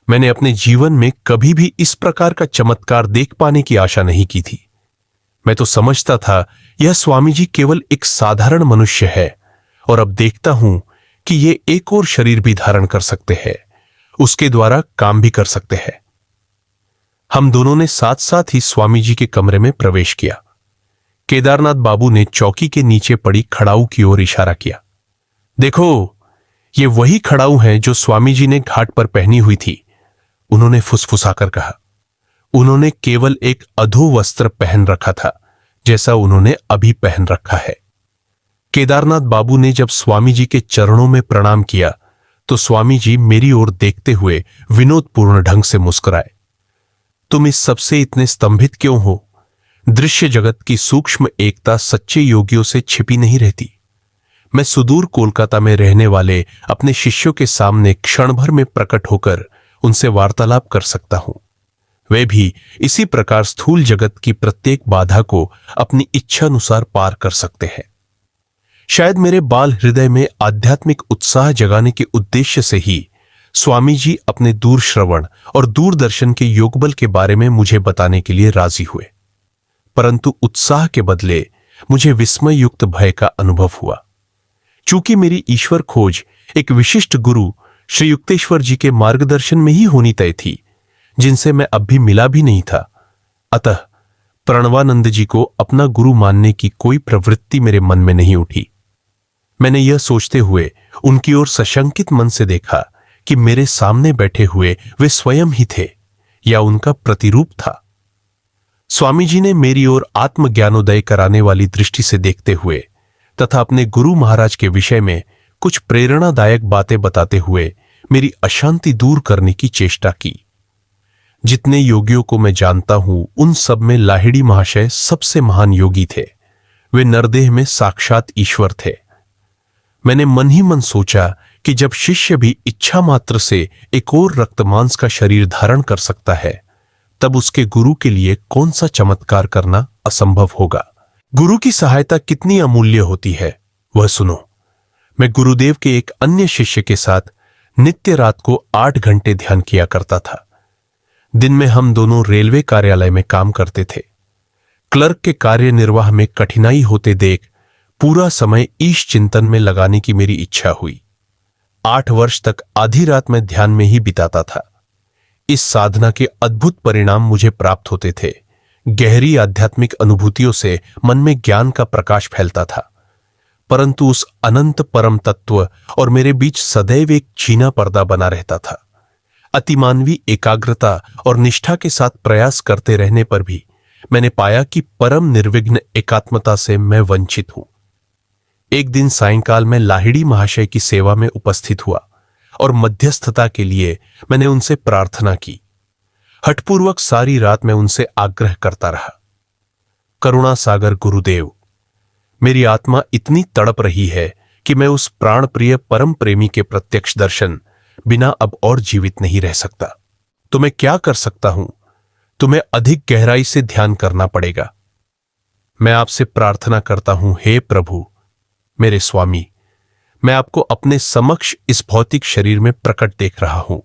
मैंने अपने जीवन में कभी भी इस प्रकार का चमत्कार देख पाने की आशा नहीं की थी। मैं तो समझता था यह स्वामी जी केवल एक साधारण मनुष्य है, और अब देखता हूं कि ये एक और शरीर भी धारण कर सकते हैं, उसके द्वारा काम भी कर सकते हैं। हम दोनों ने साथ साथ ही स्वामी जी के कमरे में प्रवेश किया। केदारनाथ बाबू ने चौकी के नीचे पड़ी खड़ाऊ की ओर इशारा किया। देखो, ये वही खड़ाऊ है जो स्वामी जी ने घाट पर पहनी हुई थी, उन्होंने फुसफुसाकर कहा। उन्होंने केवल एक अधो वस्त्र पहन रखा था, जैसा उन्होंने अभी पहन रखा है। केदारनाथ बाबू ने जब स्वामी जी के चरणों में प्रणाम किया तो स्वामी जी मेरी ओर देखते हुए विनोदपूर्ण ढंग से मुस्कुराए। तुम इस सबसे इतने स्तंभित क्यों हो? दृश्य जगत की सूक्ष्म एकता सच्चे योगियों से छिपी नहीं रहती। मैं सुदूर कोलकाता में रहने वाले अपने शिष्यों के सामने क्षण भर में प्रकट होकर उनसे वार्तालाप कर सकता हूं। वे भी इसी प्रकार स्थूल जगत की प्रत्येक बाधा को अपनी इच्छानुसार पार कर सकते हैं। शायद मेरे बाल हृदय में आध्यात्मिक उत्साह जगाने के उद्देश्य से ही स्वामी जी अपने दूर श्रवण और दूरदर्शन के योगबल के बारे में मुझे बताने के लिए राजी हुए, परंतु उत्साह के बदले मुझे विस्मय युक्त भय का अनुभव हुआ। चूंकि मेरी ईश्वर खोज एक विशिष्ट गुरु श्री युक्तेश्वर जी के मार्गदर्शन में ही होनी तय थी, जिनसे मैं अब भी मिला भी नहीं था, अतः प्रणवानंद जी को अपना गुरु मानने की कोई प्रवृत्ति मेरे मन में नहीं उठी। मैंने यह सोचते हुए उनकी ओर सशंकित मन से देखा कि मेरे सामने बैठे हुए वे स्वयं ही थे या उनका प्रतिरूप था। स्वामी जी ने मेरी ओर आत्मज्ञानोदय कराने वाली दृष्टि से देखते हुए तथा अपने गुरु महाराज के विषय में कुछ प्रेरणादायक बातें बताते हुए मेरी अशांति दूर करने की चेष्टा की। जितने योगियों को मैं जानता हूं, उन सब में लाहिड़ी महाशय सबसे महान योगी थे। वे नरदेह में साक्षात ईश्वर थे। मैंने मन ही मन सोचा कि जब शिष्य भी इच्छा मात्र से एक और रक्तमांस का शरीर धारण कर सकता है, तब उसके गुरु के लिए कौन सा चमत्कार करना असंभव होगा। गुरु की सहायता कितनी अमूल्य होती है, वह सुनो। मैं गुरुदेव के एक अन्य शिष्य के साथ नित्य रात को 8 घंटे ध्यान किया करता था। दिन में हम दोनों रेलवे कार्यालय में काम करते थे। क्लर्क के कार्य निर्वाह में कठिनाई होते देख पूरा समय ईश चिंतन में लगाने की मेरी इच्छा हुई। 8 वर्ष तक आधी रात में ध्यान में ही बिताता था। इस साधना के अद्भुत परिणाम मुझे प्राप्त होते थे। गहरी आध्यात्मिक अनुभूतियों से मन में ज्ञान का प्रकाश फैलता था, परंतु उस अनंत परम तत्व और मेरे बीच सदैव एक चीना पर्दा बना रहता था। अतिमानवी एकाग्रता और निष्ठा के साथ प्रयास करते रहने पर भी मैंने पाया कि परम निर्विघ्न एकात्मता से मैं वंचित हूं। एक दिन सायंकाल में लाहिड़ी महाशय की सेवा में उपस्थित हुआ और मध्यस्थता के लिए मैंने उनसे प्रार्थना की। हठपूर्वक सारी रात मैं उनसे आग्रह करता रहा। करुणा सागर गुरुदेव, मेरी आत्मा इतनी तड़प रही है कि मैं उस प्राण प्रिय परम प्रेमी के प्रत्यक्ष दर्शन बिना अब और जीवित नहीं रह सकता। तो मैं क्या कर सकता हूं? तुम्हें अधिक गहराई से ध्यान करना पड़ेगा। मैं आपसे प्रार्थना करता हूं, हे प्रभु, मेरे स्वामी, मैं आपको अपने समक्ष इस भौतिक शरीर में प्रकट देख रहा हूं।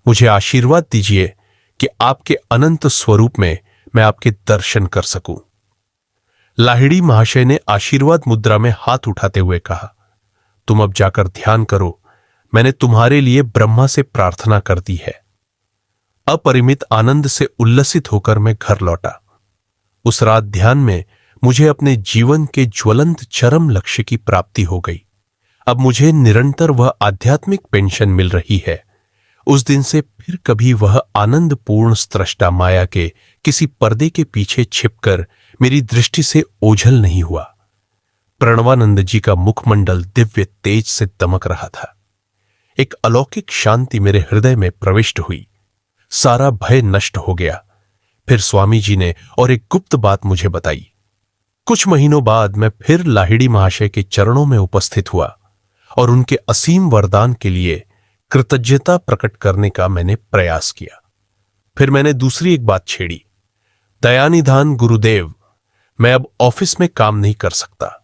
मुझे आशीर्वाद दीजिए कि आपके अनंत स्वरूप में मैं आपके दर्शन कर सकूं। लाहिड़ी महाशय ने आशीर्वाद मुद्रा में हाथ उठाते हुए कहा, तुम अब जाकर ध्यान करो। मैंने तुम्हारे लिए ब्रह्मा से प्रार्थना कर दी है। अपरिमित आनंद से उल्लसित होकर मैं घर लौटा। उस रात ध्यान में मुझे अपने जीवन के ज्वलंत चरम लक्ष्य की प्राप्ति हो गई। अब मुझे निरंतर वह आध्यात्मिक पेंशन मिल रही है। उस दिन से फिर कभी वह आनंदपूर्ण स्रष्टा माया के किसी पर्दे के पीछे छिपकर मेरी दृष्टि से ओझल नहीं हुआ। प्रणवानंद जी का मुखमंडल दिव्य तेज से दमक रहा था। एक अलौकिक शांति मेरे हृदय में प्रविष्ट हुई। सारा भय नष्ट हो गया। फिर स्वामी जी ने और एक गुप्त बात मुझे बताई। कुछ महीनों बाद मैं फिर लाहिड़ी महाशय के चरणों में उपस्थित हुआ और उनके असीम वरदान के लिए कृतज्ञता प्रकट करने का मैंने प्रयास किया। फिर मैंने दूसरी एक बात छेड़ी। दयानिधान गुरुदेव, मैं अब ऑफिस में काम नहीं कर सकता।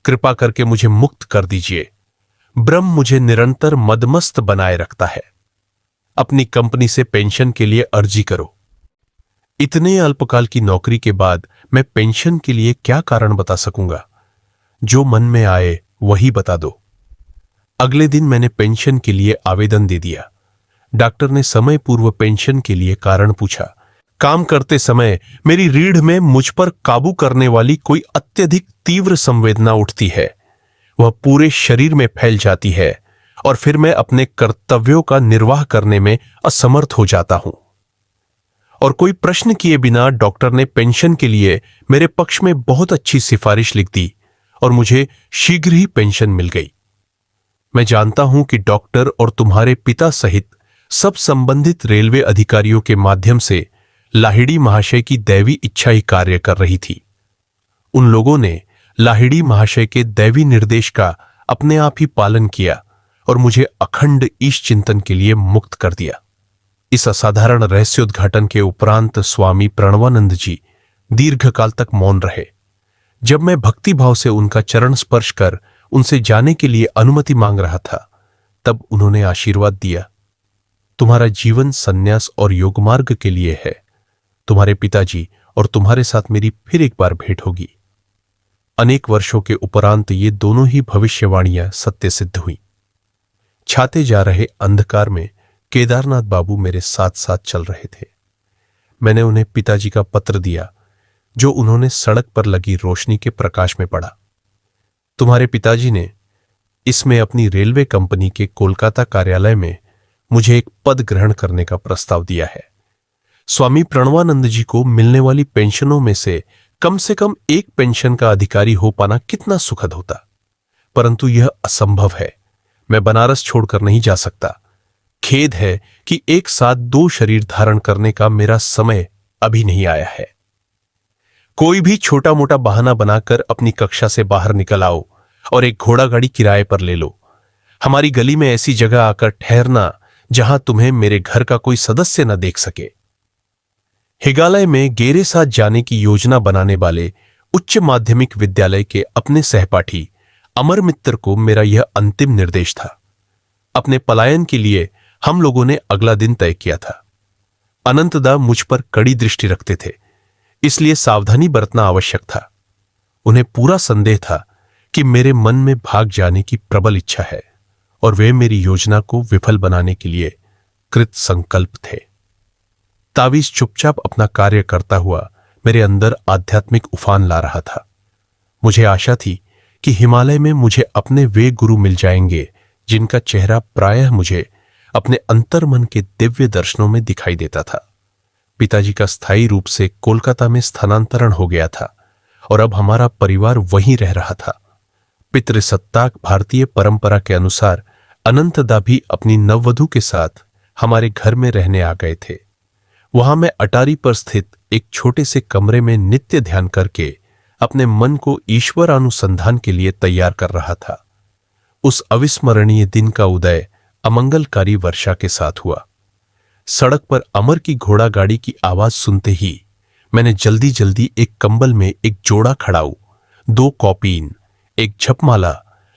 कृपा करके मुझे मुक्त कर दीजिए। ब्रह्म मुझे निरंतर मदमस्त बनाए रखता है। अपनी कंपनी से पेंशन के लिए अर्जी करो। इतने अल्पकाल की नौकरी के बाद मैं पेंशन के लिए क्या कारण बता सकूंगा? जो मन में आए वही बता दो। अगले दिन मैंने पेंशन के लिए आवेदन दे दिया। डॉक्टर ने समय पूर्व पेंशन के लिए कारण पूछा। काम करते समय मेरी रीढ़ में मुझ पर काबू करने वाली कोई अत्यधिक तीव्र संवेदना उठती है। वह पूरे शरीर में फैल जाती है और फिर मैं अपने कर्तव्यों का निर्वाह करने में असमर्थ हो जाता हूं। और कोई प्रश्न किए बिना डॉक्टर ने पेंशन के लिए मेरे पक्ष में बहुत अच्छी सिफारिश लिख दी और मुझे शीघ्र ही पेंशन मिल गई। मैं जानता हूं कि डॉक्टर और तुम्हारे पिता सहित सब संबंधित रेलवे अधिकारियों के माध्यम से लाहिड़ी महाशय की दैवी इच्छा ही कार्य कर रही थी। उन लोगों ने लाहिड़ी महाशय के दैवी निर्देश का अपने आप ही पालन किया और मुझे अखंड ईश चिंतन के लिए मुक्त कर दिया। इस असाधारण रहस्योद्घाटन के उपरांत स्वामी प्रणवानंद जी दीर्घकाल तक मौन रहे। जब मैं भक्तिभाव से उनका चरण स्पर्श कर उनसे जाने के लिए अनुमति मांग रहा था, तब उन्होंने आशीर्वाद दिया। तुम्हारा जीवन संन्यास और योगमार्ग के लिए है। तुम्हारे पिताजी और तुम्हारे साथ मेरी फिर एक बार भेंट होगी। अनेक वर्षों के उपरांत ये दोनों ही भविष्यवाणियां सत्य सिद्ध हुई। छाते जा रहे अंधकार में केदारनाथ बाबू मेरे साथ साथ चल रहे थे। मैंने उन्हें पिताजी का पत्र दिया, जो उन्होंने सड़क पर लगी रोशनी के प्रकाश में पढ़ा। तुम्हारे पिताजी ने इसमें अपनी रेलवे कंपनी के कोलकाता कार्यालय में मुझे एक पद ग्रहण करने का प्रस्ताव दिया है। स्वामी प्रणवानंद जी को मिलने वाली पेंशनों में से कम एक पेंशन का अधिकारी हो पाना कितना सुखद होता, परंतु यह असंभव है। मैं बनारस छोड़कर नहीं जा सकता। खेद है कि एक साथ दो शरीर धारण करने का मेरा समय अभी नहीं आया है। कोई भी छोटा मोटा बहाना बनाकर अपनी कक्षा से बाहर निकल आओ और एक घोड़ा गाड़ी किराए पर ले लो। हमारी गली में ऐसी जगह आकर ठहरना जहां तुम्हें मेरे घर का कोई सदस्य न देख सके। हिगालय में गेरे साथ जाने की योजना बनाने वाले उच्च माध्यमिक विद्यालय के अपने सहपाठी अमर मित्र को मेरा यह अंतिम निर्देश था। अपने पलायन के लिए हम लोगों ने अगला दिन तय किया था। अनंतदा मुझ पर कड़ी दृष्टि रखते थे, इसलिए सावधानी बरतना आवश्यक था। उन्हें पूरा संदेह था कि मेरे मन में भाग जाने की प्रबल इच्छा है और वे मेरी योजना को विफल बनाने के लिए कृत संकल्प थे। तावीज चुपचाप अपना कार्य करता हुआ मेरे अंदर आध्यात्मिक उफान ला रहा था। मुझे आशा थी कि हिमालय में मुझे अपने वे गुरु मिल जाएंगे जिनका चेहरा प्रायः मुझे अपने अंतर्मन के दिव्य दर्शनों में दिखाई देता था। पिताजी का स्थायी रूप से कोलकाता में स्थानांतरण हो गया था और अब हमारा परिवार वहीं रह रहा था। पितृसत्ताक भारतीय परंपरा के अनुसार अनंतदा भी अपनी नववधू के साथ हमारे घर में रहने आ गए थे। वहां मैं अटारी पर स्थित एक छोटे से कमरे में नित्य ध्यान करके अपने मन को ईश्वर अनुसंधान के लिए तैयार कर रहा था। उस अविस्मरणीय दिन का उदय अमंगलकारी वर्षा के साथ हुआ। सड़क पर अमर की घोड़ा गाड़ी की आवाज सुनते ही मैंने जल्दी जल्दी एक कंबल में एक जोड़ा खड़ाऊ, 2 कॉपीन, एक झपमाला,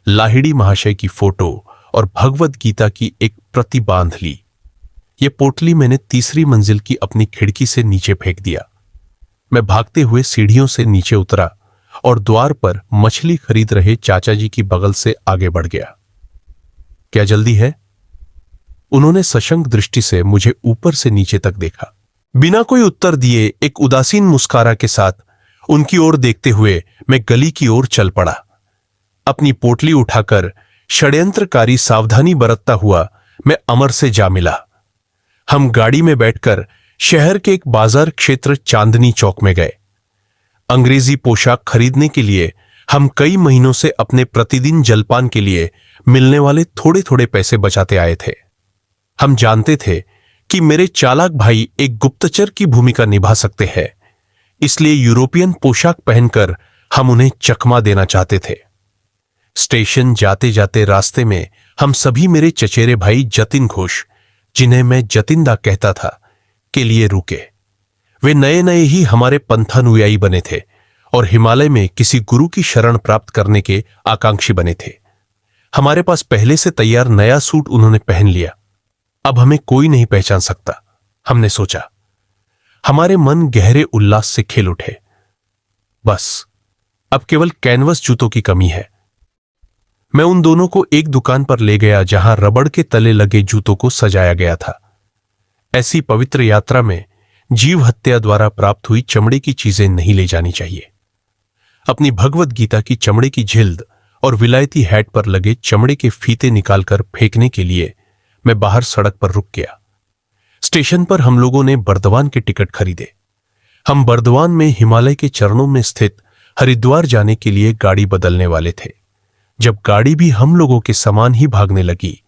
लाहिड़ी महाशय की फोटो और भगवद गीता की एक प्रति बांध ली। ये पोटली मैंने तीसरी मंजिल की अपनी खिड़की से नीचे फेंक दिया। मैं भागते हुए सीढ़ियों से नीचे उतरा और द्वार पर मछली खरीद रहे चाचा जी की बगल से आगे बढ़ गया। क्या जल्दी है? उन्होंने सशंक दृष्टि से मुझे ऊपर से नीचे तक देखा। बिना कोई उत्तर दिए एक उदासीन मुस्कारा के साथ उनकी ओर देखते हुए मैं गली की ओर चल पड़ा। अपनी पोटली उठाकर षड्यंत्रकारी सावधानी बरतता हुआ मैं अमर से जा मिला। हम गाड़ी में बैठकर शहर के एक बाजार क्षेत्र चांदनी चौक में गए। अंग्रेजी पोशाक खरीदने के लिए हम कई महीनों से अपने प्रतिदिन जलपान के लिए मिलने वाले थोड़े थोड़े पैसे बचाते आए थे। हम जानते थे कि मेरे चालाक भाई एक गुप्तचर की भूमिका निभा सकते हैं, इसलिए यूरोपियन पोशाक पहनकर हम उन्हें चकमा देना चाहते थे। स्टेशन जाते जाते रास्ते में हम सभी मेरे चचेरे भाई जतिन घोष, जिन्हें मैं जतिनदा कहता था, के लिए रुके। वे नए नए ही हमारे पंथानुयायी बने थे और हिमालय में किसी गुरु की शरण प्राप्त करने के आकांक्षी बने थे। हमारे पास पहले से तैयार नया सूट उन्होंने पहन लिया। अब हमें कोई नहीं पहचान सकता, हमने सोचा। हमारे मन गहरे उल्लास से खिल उठे। बस अब केवल कैनवस जूतों की कमी है। मैं उन दोनों को एक दुकान पर ले गया जहां रबड़ के तले लगे जूतों को सजाया गया था। ऐसी पवित्र यात्रा में जीव हत्या द्वारा प्राप्त हुई चमड़े की चीजें नहीं ले जानी चाहिए। अपनी भगवत गीता की चमड़े की झिल्द और विलायती हैट पर लगे चमड़े के फीते निकालकर फेंकने के लिए मैं बाहर सड़क पर रुक गया। स्टेशन पर हम लोगों ने बर्दवान के टिकट खरीदे। हम बर्दवान में हिमालय के चरणों में स्थित हरिद्वार जाने के लिए गाड़ी बदलने वाले थे। जब गाड़ी भी हम लोगों के समान ही भागने लगी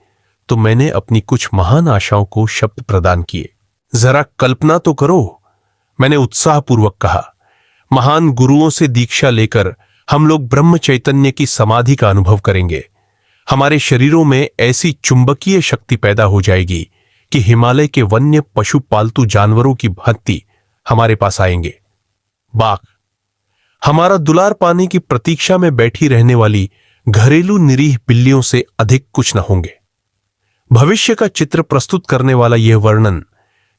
तो मैंने अपनी कुछ महान आशाओं को शब्द प्रदान किए। जरा कल्पना तो करो, मैंने उत्साहपूर्वक कहा। महान गुरुओं से दीक्षा लेकर हम लोग ब्रह्म चैतन्य की समाधि का अनुभव करेंगे। हमारे शरीरों में ऐसी चुंबकीय शक्ति पैदा हो जाएगी कि हिमालय के वन्य पशु पालतू जानवरों की भांति हमारे पास आएंगे। बाघ हमारा दुलार पाने की प्रतीक्षा में बैठी रहने वाली घरेलू निरीह बिल्लियों से अधिक कुछ न होंगे। भविष्य का चित्र प्रस्तुत करने वाला यह वर्णन,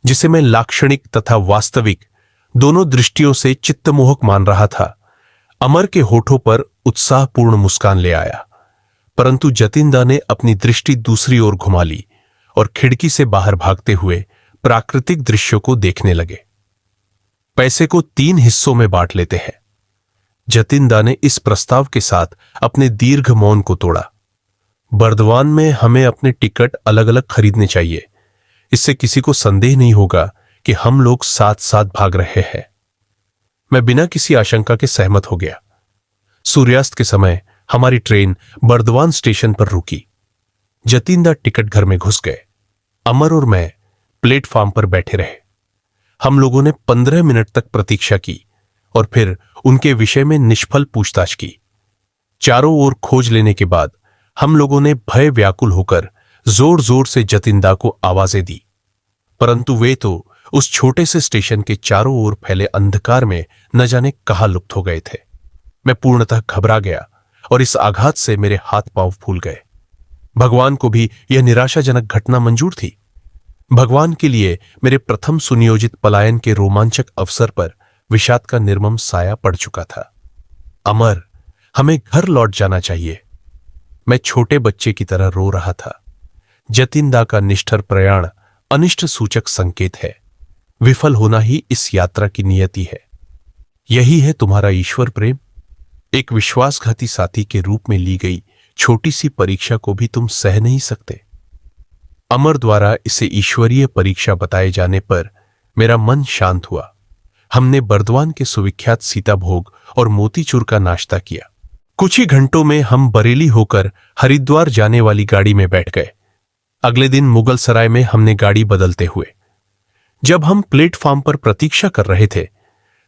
जिसे मैं लाक्षणिक तथा वास्तविक दोनों दृष्टियों से चित्तमोहक मान रहा था, अमर के होठों पर उत्साहपूर्ण मुस्कान ले आया। परंतु जतिनदा ने अपनी दृष्टि दूसरी ओर घुमा ली और खिड़की से बाहर भागते हुए प्राकृतिक दृश्यों को देखने लगे। पैसे को 3 हिस्सों में बांट लेते हैं। जतिनदा ने इस प्रस्ताव के साथ अपने दीर्घ मौन को तोड़ा। बर्दवान में हमें अपने टिकट अलग अलग खरीदने चाहिए। इससे किसी को संदेह नहीं होगा कि हम लोग साथ साथ भाग रहे हैं। मैं बिना किसी आशंका के सहमत हो गया। सूर्यास्त के समय हमारी ट्रेन बर्दवान स्टेशन पर रुकी। जतिनदा टिकट घर में घुस गए। अमर और मैं प्लेटफॉर्म पर बैठे रहे। हम लोगों ने 15 मिनट तक प्रतीक्षा की और फिर उनके विषय में निष्फल पूछताछ की। चारों ओर खोज लेने के बाद हम लोगों ने भय व्याकुल होकर जोर जोर से जतिनदा को आवाजें दी, परंतु वे तो उस छोटे से स्टेशन के चारों ओर फैले अंधकार में न जाने कहां लुप्त हो गए थे। मैं पूर्णतः घबरा गया और इस आघात से मेरे हाथ पांव फूल गए। भगवान को भी यह निराशाजनक घटना मंजूर थी। भगवान के लिए मेरे प्रथम सुनियोजित पलायन के रोमांचक अवसर पर विषाद का निर्मम साया पड़ चुका था। अमर, हमें घर लौट जाना चाहिए। मैं छोटे बच्चे की तरह रो रहा था। जतिनदा का निष्ठुर प्रयाण अनिष्ट सूचक संकेत है। विफल होना ही इस यात्रा की नियति है। यही है तुम्हारा ईश्वर प्रेम। एक विश्वासघाती साथी के रूप में ली गई छोटी सी परीक्षा को भी तुम सह नहीं सकते। अमर द्वारा इसे ईश्वरीय परीक्षा बताए जाने पर मेरा मन शांत हुआ। हमने बर्दवान के सुविख्यात सीता भोग और मोतीचूर का नाश्ता किया। कुछ ही घंटों में हम बरेली होकर हरिद्वार जाने वाली गाड़ी में बैठ गए। अगले दिन मुगल सराय में हमने गाड़ी बदलते हुए। जब हम प्लेटफॉर्म पर प्रतीक्षा कर रहे थे,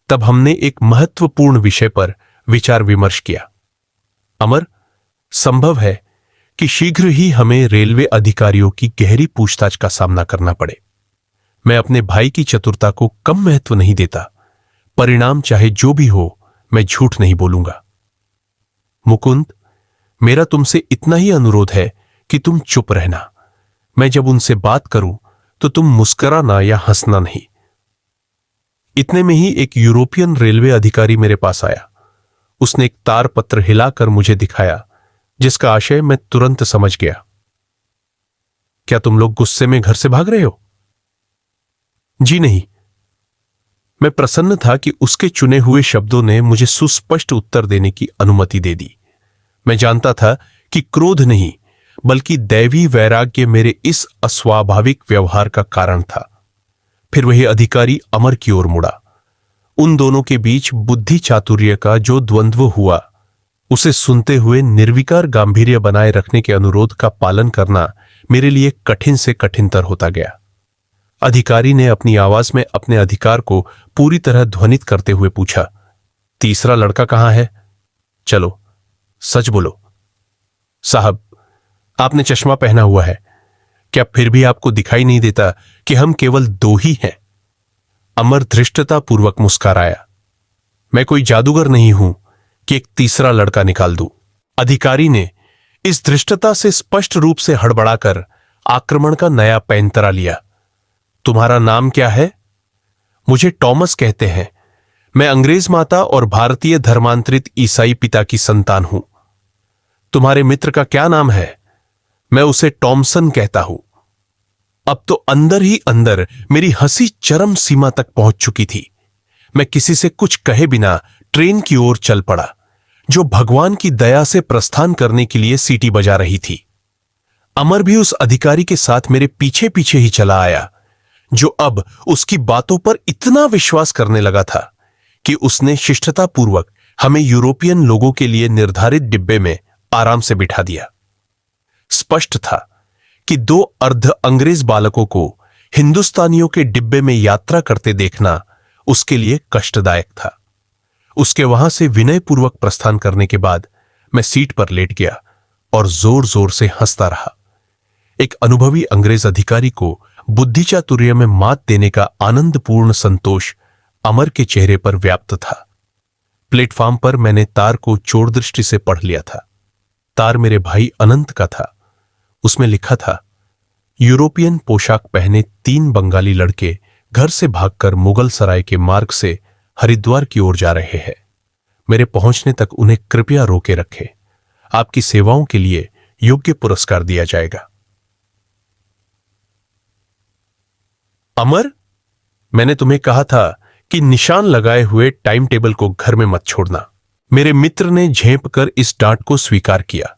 तब हमने एक महत्वपूर्ण विषय पर विचार विमर्श किया। अमर, संभव है कि शीघ्र ही हमें रेलवे अधिकारियों की गहरी पूछताछ का सामना करना पड़े। मैं अपने भाई की चतुरता को कम महत्व नहीं देता। परिणाम चाहे जो भी हो, मैं झूठ नहीं बोलूंगा। मुकुंद, मेरा तुमसे इतना ही अनुरोध है कि तुम चुप रहना। मैं जब उनसे बात करूं तो तुम मुस्कुराना या हंसना नहीं। इतने में ही एक यूरोपियन रेलवे अधिकारी मेरे पास आया। उसने एक तार पत्र हिलाकर मुझे दिखाया, जिसका आशय मैं तुरंत समझ गया। क्या तुम लोग गुस्से में घर से भाग रहे हो? जी नहीं। मैं प्रसन्न था कि उसके चुने हुए शब्दों ने मुझे सुस्पष्ट उत्तर देने की अनुमति दे दी। मैं जानता था कि क्रोध नहीं बल्कि दैवी वैराग्य मेरे इस अस्वाभाविक व्यवहार का कारण था। फिर वही अधिकारी अमर की ओर मुड़ा। उन दोनों के बीच बुद्धि चातुर्य का जो द्वंद्व हुआ, उसे सुनते हुए निर्विकार गांभीर्य बनाए रखने के अनुरोध का पालन करना मेरे लिए कठिन से कठिनतर होता गया। अधिकारी ने अपनी आवाज में अपने अधिकार को पूरी तरह ध्वनित करते हुए पूछा, तीसरा लड़का कहां है? चलो सच बोलो। साहब, आपने चश्मा पहना हुआ है, क्या फिर भी आपको दिखाई नहीं देता कि हम केवल दो ही हैं? अमर धृष्टतापूर्वक मुस्कुराया। मैं कोई जादूगर नहीं हूं कि एक तीसरा लड़का निकाल दूं। अधिकारी ने इस धृष्टता से स्पष्ट रूप से हड़बड़ाकर आक्रमण का नया पैंतरा लिया। तुम्हारा नाम क्या है? मुझे टॉमस कहते हैं। मैं अंग्रेज माता और भारतीय धर्मांतरित ईसाई पिता की संतान हूं। तुम्हारे मित्र का क्या नाम है? मैं उसे टॉमसन कहता हूं। अब तो अंदर ही अंदर मेरी हंसी चरम सीमा तक पहुंच चुकी थी। मैं किसी से कुछ कहे बिना ट्रेन की ओर चल पड़ा, जो भगवान की दया से प्रस्थान करने के लिए सीटी बजा रही थी। अमर भी उस अधिकारी के साथ मेरे पीछे पीछे ही चला आया, जो अब उसकी बातों पर इतना विश्वास करने लगा था कि उसने शिष्टतापूर्वक हमें यूरोपियन लोगों के लिए निर्धारित डिब्बे में आराम से बिठा दिया। स्पष्ट था कि दो अर्ध अंग्रेज बालकों को हिंदुस्तानियों के डिब्बे में यात्रा करते देखना उसके लिए कष्टदायक था। उसके वहां से विनयपूर्वक प्रस्थान करने के बाद मैं सीट पर लेट गया और जोर जोर से हंसता रहा। एक अनुभवी अंग्रेज अधिकारी को बुद्धि चातुर्य में मात देने का आनंदपूर्ण संतोष अमर के चेहरे पर व्याप्त था। प्लेटफॉर्म पर मैंने तार को चोर दृष्टि से पढ़ लिया था। तार मेरे भाई अनंत का था। उसमें लिखा था, यूरोपियन पोशाक पहने 3 बंगाली लड़के घर से भागकर मुगल सराय के मार्ग से हरिद्वार की ओर जा रहे हैं। मेरे पहुंचने तक उन्हें कृपया रोके रखें। आपकी सेवाओं के लिए योग्य पुरस्कार दिया जाएगा। अमर, मैंने तुम्हें कहा था कि निशान लगाए हुए टाइम टेबल को घर में मत छोड़ना। मेरे मित्र ने झेप कर इस डांट को स्वीकार किया।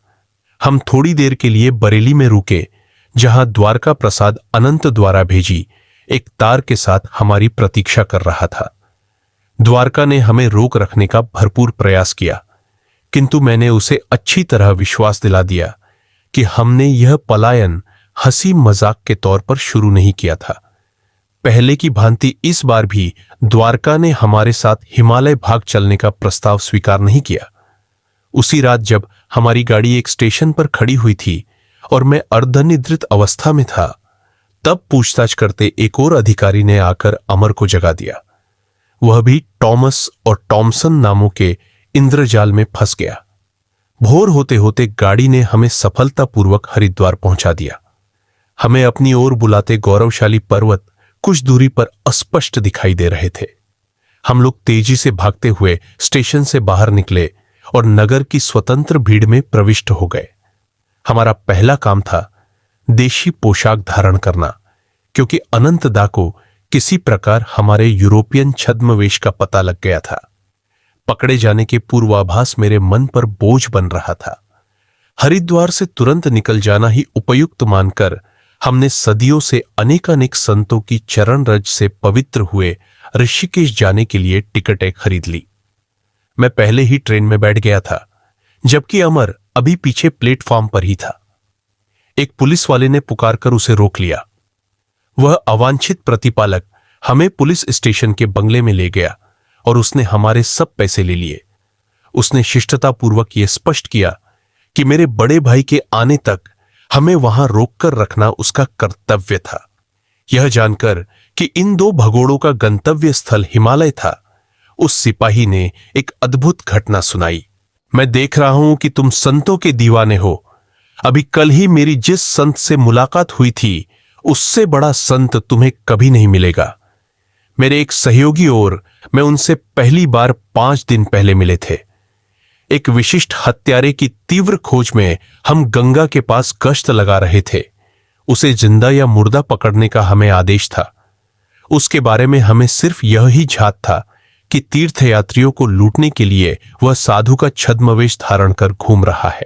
हम थोड़ी देर के लिए बरेली में रुके, जहां द्वारका प्रसाद अनंत द्वारा भेजी एक तार के साथ हमारी प्रतीक्षा कर रहा था। द्वारका ने हमें रोक रखने का भरपूर प्रयास किया, किंतु मैंने उसे अच्छी तरह विश्वास दिला दिया कि हमने यह पलायन हंसी मजाक के तौर पर शुरू नहीं किया था। पहले की भांति इस बार भी द्वारका ने हमारे साथ हिमालय भाग चलने का प्रस्ताव स्वीकार नहीं किया। उसी रात जब हमारी गाड़ी एक स्टेशन पर खड़ी हुई थी और मैं अर्धनिद्रित अवस्था में था, तब पूछताछ करते एक और अधिकारी ने आकर अमर को जगा दिया। वह भी टॉमस और टॉमसन नामों के इंद्रजाल में फंस गया। भोर होते होते गाड़ी ने हमें सफलतापूर्वक हरिद्वार पहुंचा दिया। हमें अपनी ओर बुलाते गौरवशाली पर्वत कुछ दूरी पर अस्पष्ट दिखाई दे रहे थे। हम लोग तेजी से भागते हुए स्टेशन से बाहर निकले और नगर की स्वतंत्र भीड़ में प्रविष्ट हो गए। हमारा पहला काम था देशी पोशाक धारण करना, क्योंकि अनंतदा को किसी प्रकार हमारे यूरोपियन छद्मवेश का पता लग गया था। पकड़े जाने के पूर्वाभास मेरे मन पर बोझ बन रहा था। हरिद्वार से तुरंत निकल जाना ही उपयुक्त मानकर हमने सदियों से अनेकानेक संतों की चरण रज से पवित्र हुए ऋषिकेश जाने के लिए टिकटें खरीद ली। मैं पहले ही ट्रेन में बैठ गया था, जबकि अमर अभी पीछे प्लेटफॉर्म पर ही था। एक पुलिस वाले ने पुकारकर उसे रोक लिया। वह अवांछित प्रतिपालक हमें पुलिस स्टेशन के बंगले में ले गया और उसने हमारे सब पैसे ले लिए। उसने शिष्टतापूर्वक यह स्पष्ट किया कि मेरे बड़े भाई के आने तक हमें वहां रोककर रखना उसका कर्तव्य था। यह जानकर कि इन दो भगोड़ों का गंतव्य स्थल हिमालय था, उस सिपाही ने एक अद्भुत घटना सुनाई। मैं देख रहा हूं कि तुम संतों के दीवाने हो। अभी कल ही मेरी जिस संत से मुलाकात हुई थी, उससे बड़ा संत तुम्हें कभी नहीं मिलेगा। मेरे एक सहयोगी और मैं उनसे पहली बार 5 दिन पहले मिले थे। एक विशिष्ट हत्यारे की तीव्र खोज में हम गंगा के पास गश्त लगा रहे थे। उसे जिंदा या मुर्दा पकड़ने का हमें आदेश था। उसके बारे में हमें सिर्फ यह ही झात था कि तीर्थयात्रियों को लूटने के लिए वह साधु का छद्मवेश धारण कर घूम रहा है।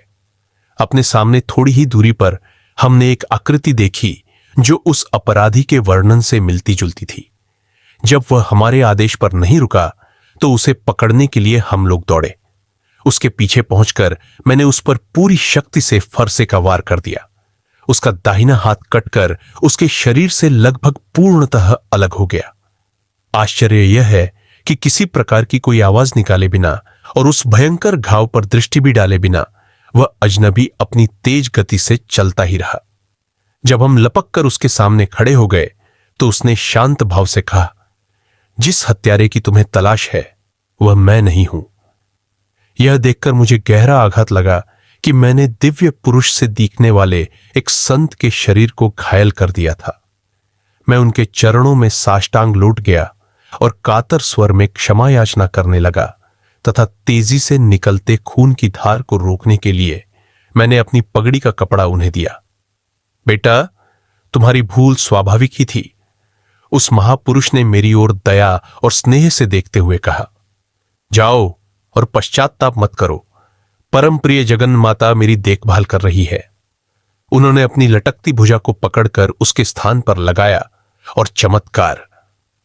अपने सामने थोड़ी ही दूरी पर हमने एक आकृति देखी जो उस अपराधी के वर्णन से मिलती जुलती थी। जब वह हमारे आदेश पर नहीं रुका तो उसे पकड़ने के लिए हम लोग दौड़े। उसके पीछे पहुंचकर मैंने उस पर पूरी शक्ति से फरसे का वार कर दिया। उसका दाहिना हाथ कटकर उसके शरीर से लगभग पूर्णतः अलग हो गया। आश्चर्य यह है कि किसी प्रकार की कोई आवाज निकाले बिना और उस भयंकर घाव पर दृष्टि भी डाले बिना वह अजनबी अपनी तेज गति से चलता ही रहा। जब हम लपक कर उसके सामने खड़े हो गए तो उसने शांत भाव से कहा, जिस हत्यारे की तुम्हें तलाश है वह मैं नहीं हूं। यह देखकर मुझे गहरा आघात लगा कि मैंने दिव्य पुरुष से दिखने वाले एक संत के शरीर को घायल कर दिया था। मैं उनके चरणों में साष्टांग लौट गया और कातर स्वर में क्षमा याचना करने लगा तथा तेजी से निकलते खून की धार को रोकने के लिए मैंने अपनी पगड़ी का कपड़ा उन्हें दिया। बेटा, तुम्हारी भूल स्वाभाविक ही थी, उस महापुरुष ने मेरी ओर दया और स्नेह से देखते हुए कहा। जाओ और पश्चाताप मत करो, परम प्रिय जगन माता मेरी देखभाल कर रही है। उन्होंने अपनी लटकती भुजा को पकड़कर उसके स्थान पर लगाया और चमत्कार,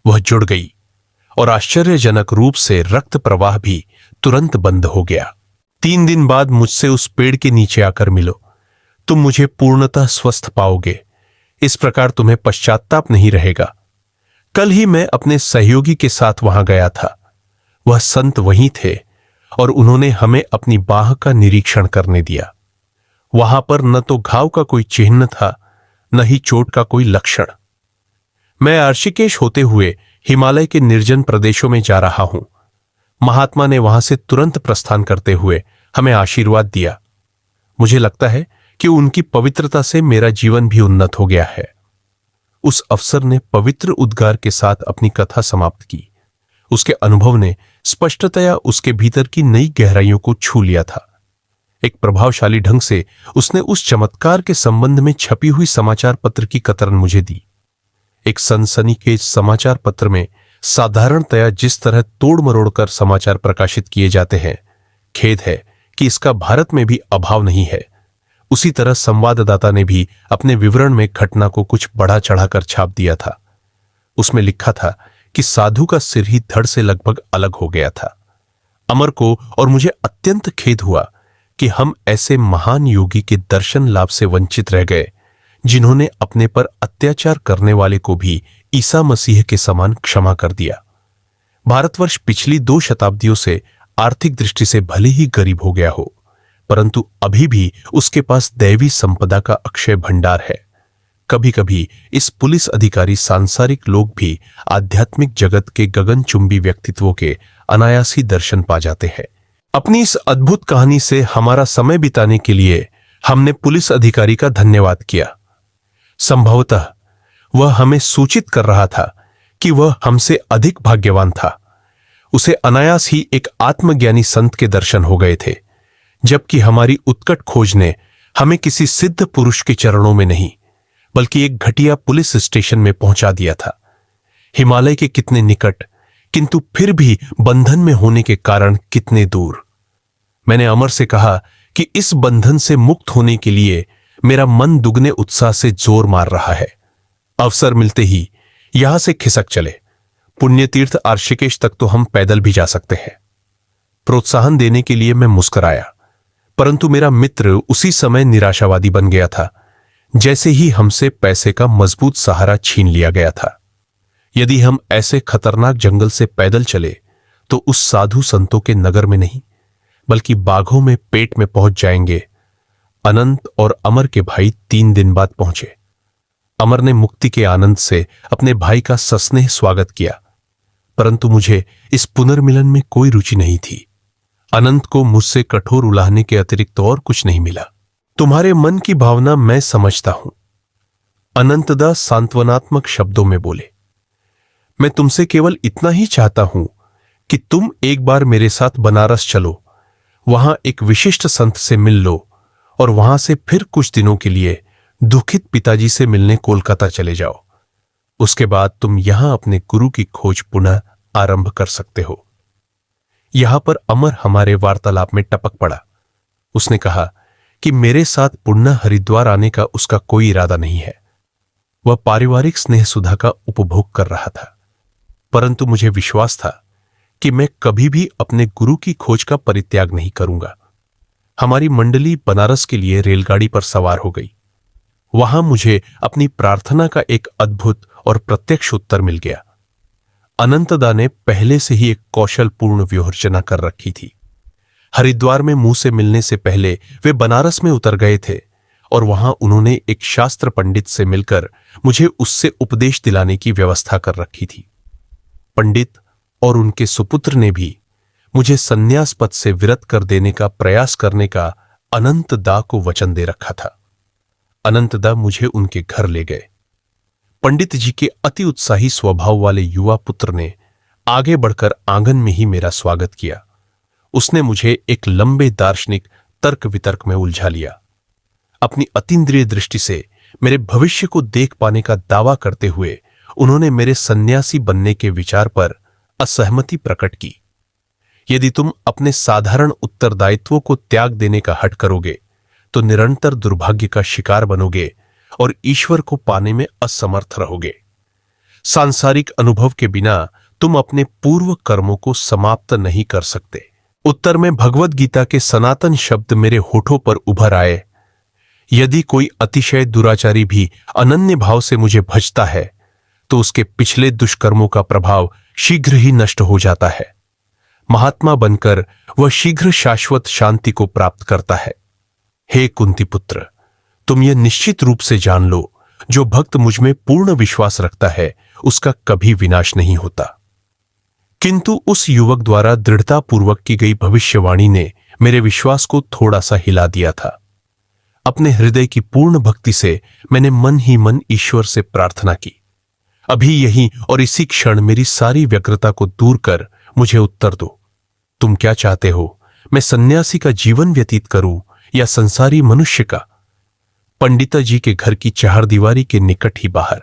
वह जुड़ गई और आश्चर्यजनक रूप से रक्त प्रवाह भी तुरंत बंद हो गया। 3 दिन बाद मुझसे उस पेड़ के नीचे आकर मिलो, तुम मुझे पूर्णतः स्वस्थ पाओगे। इस प्रकार तुम्हें पश्चाताप नहीं रहेगा। कल ही मैं अपने सहयोगी के साथ वहां गया था। वह संत वहीं थे और उन्होंने हमें अपनी बाह का निरीक्षण करने दिया। वहां पर न तो घाव का कोई चिन्ह था, न ही चोट का कोई लक्षण। मैं ऋषिकेश होते हुए हिमालय के निर्जन प्रदेशों में जा रहा हूं। महात्मा ने वहां से तुरंत प्रस्थान करते हुए हमें आशीर्वाद दिया। मुझे लगता है कि उनकी पवित्रता से मेरा जीवन भी उन्नत हो गया है। उस अफसर ने पवित्र उद्गार के साथ अपनी कथा समाप्त की। उसके अनुभव ने स्पष्टतया उसके भीतर की नई गहराइयों को छू लिया था। एक प्रभावशाली ढंग से उसने उस चमत्कार के संबंध में छपी हुई समाचार पत्र की कतरन मुझे दी। एक सनसनीखेज समाचार पत्र में साधारणतया जिस तरह तोड़ मरोड़ कर समाचार प्रकाशित किए जाते हैं, खेद है कि इसका भारत में भी अभाव नहीं है, उसी तरह संवाददाता ने भी अपने विवरण में घटना को कुछ बढ़ा चढ़ाकर छाप दिया था। उसमें लिखा था कि साधु का सिर ही धड़ से लगभग अलग हो गया था। अमर को और मुझे अत्यंत खेद हुआ कि हम ऐसे महान योगी के दर्शन लाभ से वंचित रह गए, जिन्होंने अपने पर अत्याचार करने वाले को भी ईसा मसीह के समान क्षमा कर दिया। भारतवर्ष पिछली 2 शताब्दियों से आर्थिक दृष्टि से भले ही गरीब हो गया हो, परंतु अभी भी उसके पास दैवी संपदा का अक्षय भंडार है। कभी कभी इस पुलिस अधिकारी सांसारिक लोग भी आध्यात्मिक जगत के गगनचुंबी व्यक्तित्वों के अनायासी दर्शन पा जाते हैं। अपनी इस अद्भुत कहानी से हमारा समय बिताने के लिए हमने पुलिस अधिकारी का धन्यवाद किया। संभवतः वह हमें सूचित कर रहा था कि वह हमसे अधिक भाग्यवान था। उसे अनायास ही एक आत्मज्ञानी संत के दर्शन हो गए थे, जबकि हमारी उत्कट खोज ने हमें किसी सिद्ध पुरुष के चरणों में नहीं बल्कि एक घटिया पुलिस स्टेशन में पहुंचा दिया था। हिमालय के कितने निकट, किंतु फिर भी बंधन में होने के कारण कितने दूर। मैंने अमर से कहा कि इस बंधन से मुक्त होने के लिए मेरा मन दुगने उत्साह से जोर मार रहा है। अवसर मिलते ही यहां से खिसक चले। पुण्यतीर्थ ऋषिकेश तक तो हम पैदल भी जा सकते हैं। प्रोत्साहन देने के लिए मैं मुस्कुराया, परंतु मेरा मित्र उसी समय निराशावादी बन गया था, जैसे ही हमसे पैसे का मजबूत सहारा छीन लिया गया था। यदि हम ऐसे खतरनाक जंगल से पैदल चले तो उस साधु संतों के नगर में नहीं बल्कि बाघों में पेट में पहुंच जाएंगे। अनंत और अमर के भाई 3 दिन बाद पहुंचे। अमर ने मुक्ति के आनंद से अपने भाई का सस्नेह स्वागत किया, परंतु मुझे इस पुनर्मिलन में कोई रुचि नहीं थी। अनंत को मुझसे कठोर उलाहने के अतिरिक्त और कुछ नहीं मिला। तुम्हारे मन की भावना मैं समझता हूं, अनंतदा सांत्वनात्मक शब्दों में बोले। मैं तुमसे केवल इतना ही चाहता हूं कि तुम एक बार मेरे साथ बनारस चलो, वहां एक विशिष्ट संत से मिल लो और वहां से फिर कुछ दिनों के लिए दुखित पिताजी से मिलने कोलकाता चले जाओ। उसके बाद तुम यहां अपने गुरु की खोज पुनः आरंभ कर सकते हो। यहां पर अमर हमारे वार्तालाप में टपक पड़ा। उसने कहा कि मेरे साथ पुनः हरिद्वार आने का उसका कोई इरादा नहीं है। वह पारिवारिक स्नेह सुधा का उपभोग कर रहा था, परंतु मुझे विश्वास था कि मैं कभी भी अपने गुरु की खोज का परित्याग नहीं करूंगा। हमारी मंडली बनारस के लिए रेलगाड़ी पर सवार हो गई। वहां मुझे अपनी प्रार्थना का एक अद्भुत और प्रत्यक्ष उत्तर मिल गया। अनंतदा ने पहले से ही एक कौशलपूर्ण व्यूहरचना कर रखी थी। हरिद्वार में मुंह से मिलने से पहले वे बनारस में उतर गए थे और वहां उन्होंने एक शास्त्र पंडित से मिलकर मुझे उससे उपदेश दिलाने की व्यवस्था कर रखी थी। पंडित और उनके सुपुत्र ने भी मुझे संन्यास पद से विरत कर देने का प्रयास करने का अनंतदा को वचन दे रखा था। अनंतदा मुझे उनके घर ले गए। पंडित जी के अति उत्साही स्वभाव वाले युवा पुत्र ने आगे बढ़कर आंगन में ही मेरा स्वागत किया। उसने मुझे एक लंबे दार्शनिक तर्क वितर्क में उलझा लिया। अपनी अतीन्द्रिय दृष्टि से मेरे भविष्य को देख पाने का दावा करते हुए उन्होंने मेरे सन्यासी बनने के विचार पर असहमति प्रकट की। यदि तुम अपने साधारण उत्तरदायित्वों को त्याग देने का हठ करोगे तो निरंतर दुर्भाग्य का शिकार बनोगे और ईश्वर को पाने में असमर्थ रहोगे। सांसारिक अनुभव के बिना तुम अपने पूर्व कर्मों को समाप्त नहीं कर सकते। उत्तर में भगवद गीता के सनातन शब्द मेरे होठों पर उभर आए। यदि कोई अतिशय दुराचारी भी अनन्य भाव से मुझे भजता है तो उसके पिछले दुष्कर्मों का प्रभाव शीघ्र ही नष्ट हो जाता है। महात्मा बनकर वह शीघ्र शाश्वत शांति को प्राप्त करता है। हे कुंती पुत्र, तुम यह निश्चित रूप से जान लो, जो भक्त मुझ में पूर्ण विश्वास रखता है उसका कभी विनाश नहीं होता। किंतु उस युवक द्वारा दृढ़तापूर्वक की गई भविष्यवाणी ने मेरे विश्वास को थोड़ा सा हिला दिया था। अपने हृदय की पूर्ण भक्ति से मैंने मन ही मन ईश्वर से प्रार्थना की, अभी यही और इसी क्षण मेरी सारी व्यग्रता को दूर कर मुझे उत्तर दो। तुम क्या चाहते हो, मैं सन्यासी का जीवन व्यतीत करूं या संसारी मनुष्य का? पंडिता जी के घर की चारदीवारी के निकट ही बाहर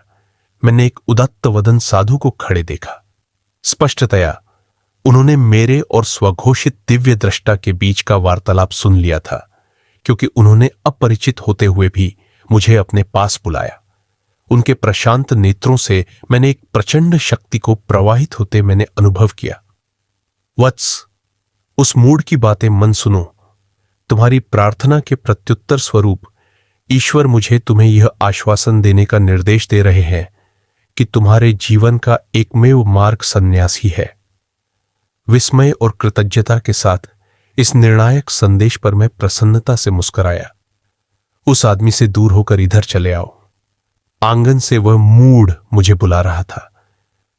मैंने एक उदात्त वदन साधु को खड़े देखा। स्पष्टतया उन्होंने मेरे और स्वघोषित दिव्य दृष्टा के बीच का वार्तालाप सुन लिया था, क्योंकि उन्होंने अपरिचित होते हुए भी मुझे अपने पास बुलाया। उनके प्रशांत नेत्रों से मैंने एक प्रचंड शक्ति को प्रवाहित होते मैंने अनुभव किया। वत्स, उस मूड की बातें मन सुनो। तुम्हारी प्रार्थना के प्रत्युत्तर स्वरूप ईश्वर मुझे तुम्हें यह आश्वासन देने का निर्देश दे रहे हैं कि तुम्हारे जीवन का एकमेव मार्ग सन्यास ही है। विस्मय और कृतज्ञता के साथ इस निर्णायक संदेश पर मैं प्रसन्नता से मुस्कुराया। उस आदमी से दूर होकर इधर चले आओ। आंगन से वह मूढ़ मुझे बुला रहा था।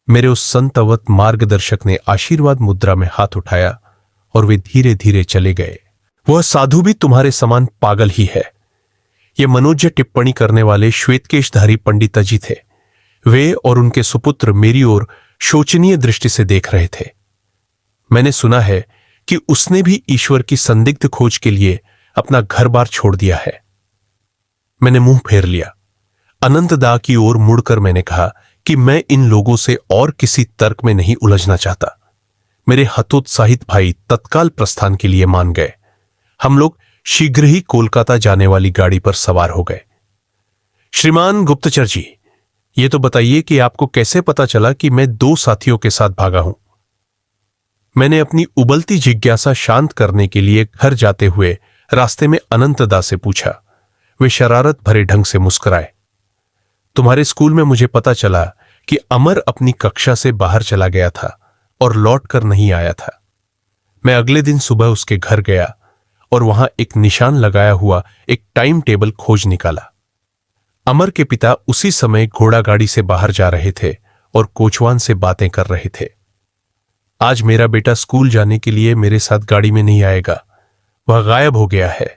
मेरे उस संतवत मार्गदर्शक ने आशीर्वाद मुद्रा में हाथ उठाया और वे धीरे धीरे चले गए। वह साधु भी तुम्हारे समान पागल ही है। ये मनोज्ञ टिप्पणी करने वाले श्वेतकेशधारी पंडिता जी थे। वे और उनके सुपुत्र मेरी ओर शोचनीय दृष्टि से देख रहे थे। मैंने सुना है कि उसने भी ईश्वर की संदिग्ध खोज के लिए अपना घर बार छोड़ दिया है। मैंने मुंह फेर लिया। अनंतदा की ओर मुड़कर मैंने कहा कि मैं इन लोगों से और किसी तर्क में नहीं उलझना चाहता। मेरे हतोत्साहित भाई तत्काल प्रस्थान के लिए मान गए। हम लोग शीघ्र ही कोलकाता जाने वाली गाड़ी पर सवार हो गए। श्रीमान गुप्तचर जी, ये तो बताइए कि आपको कैसे पता चला कि मैं 2 साथियों के साथ भागा हूं? मैंने अपनी उबलती जिज्ञासा शांत करने के लिए घर जाते हुए रास्ते में अनंतदा से पूछा। वे शरारत भरे ढंग से मुस्कुराए। तुम्हारे स्कूल में मुझे पता चला कि अमर अपनी कक्षा से बाहर चला गया था और लौटकर नहीं आया था। मैं अगले दिन सुबह उसके घर गया और वहां एक निशान लगाया हुआ एक टाइम टेबल खोज निकाला। अमर के पिता उसी समय घोड़ा गाड़ी से बाहर जा रहे थे और कोचवान से बातें कर रहे थे। आज मेरा बेटा स्कूल जाने के लिए मेरे साथ गाड़ी में नहीं आएगा, वह गायब हो गया है,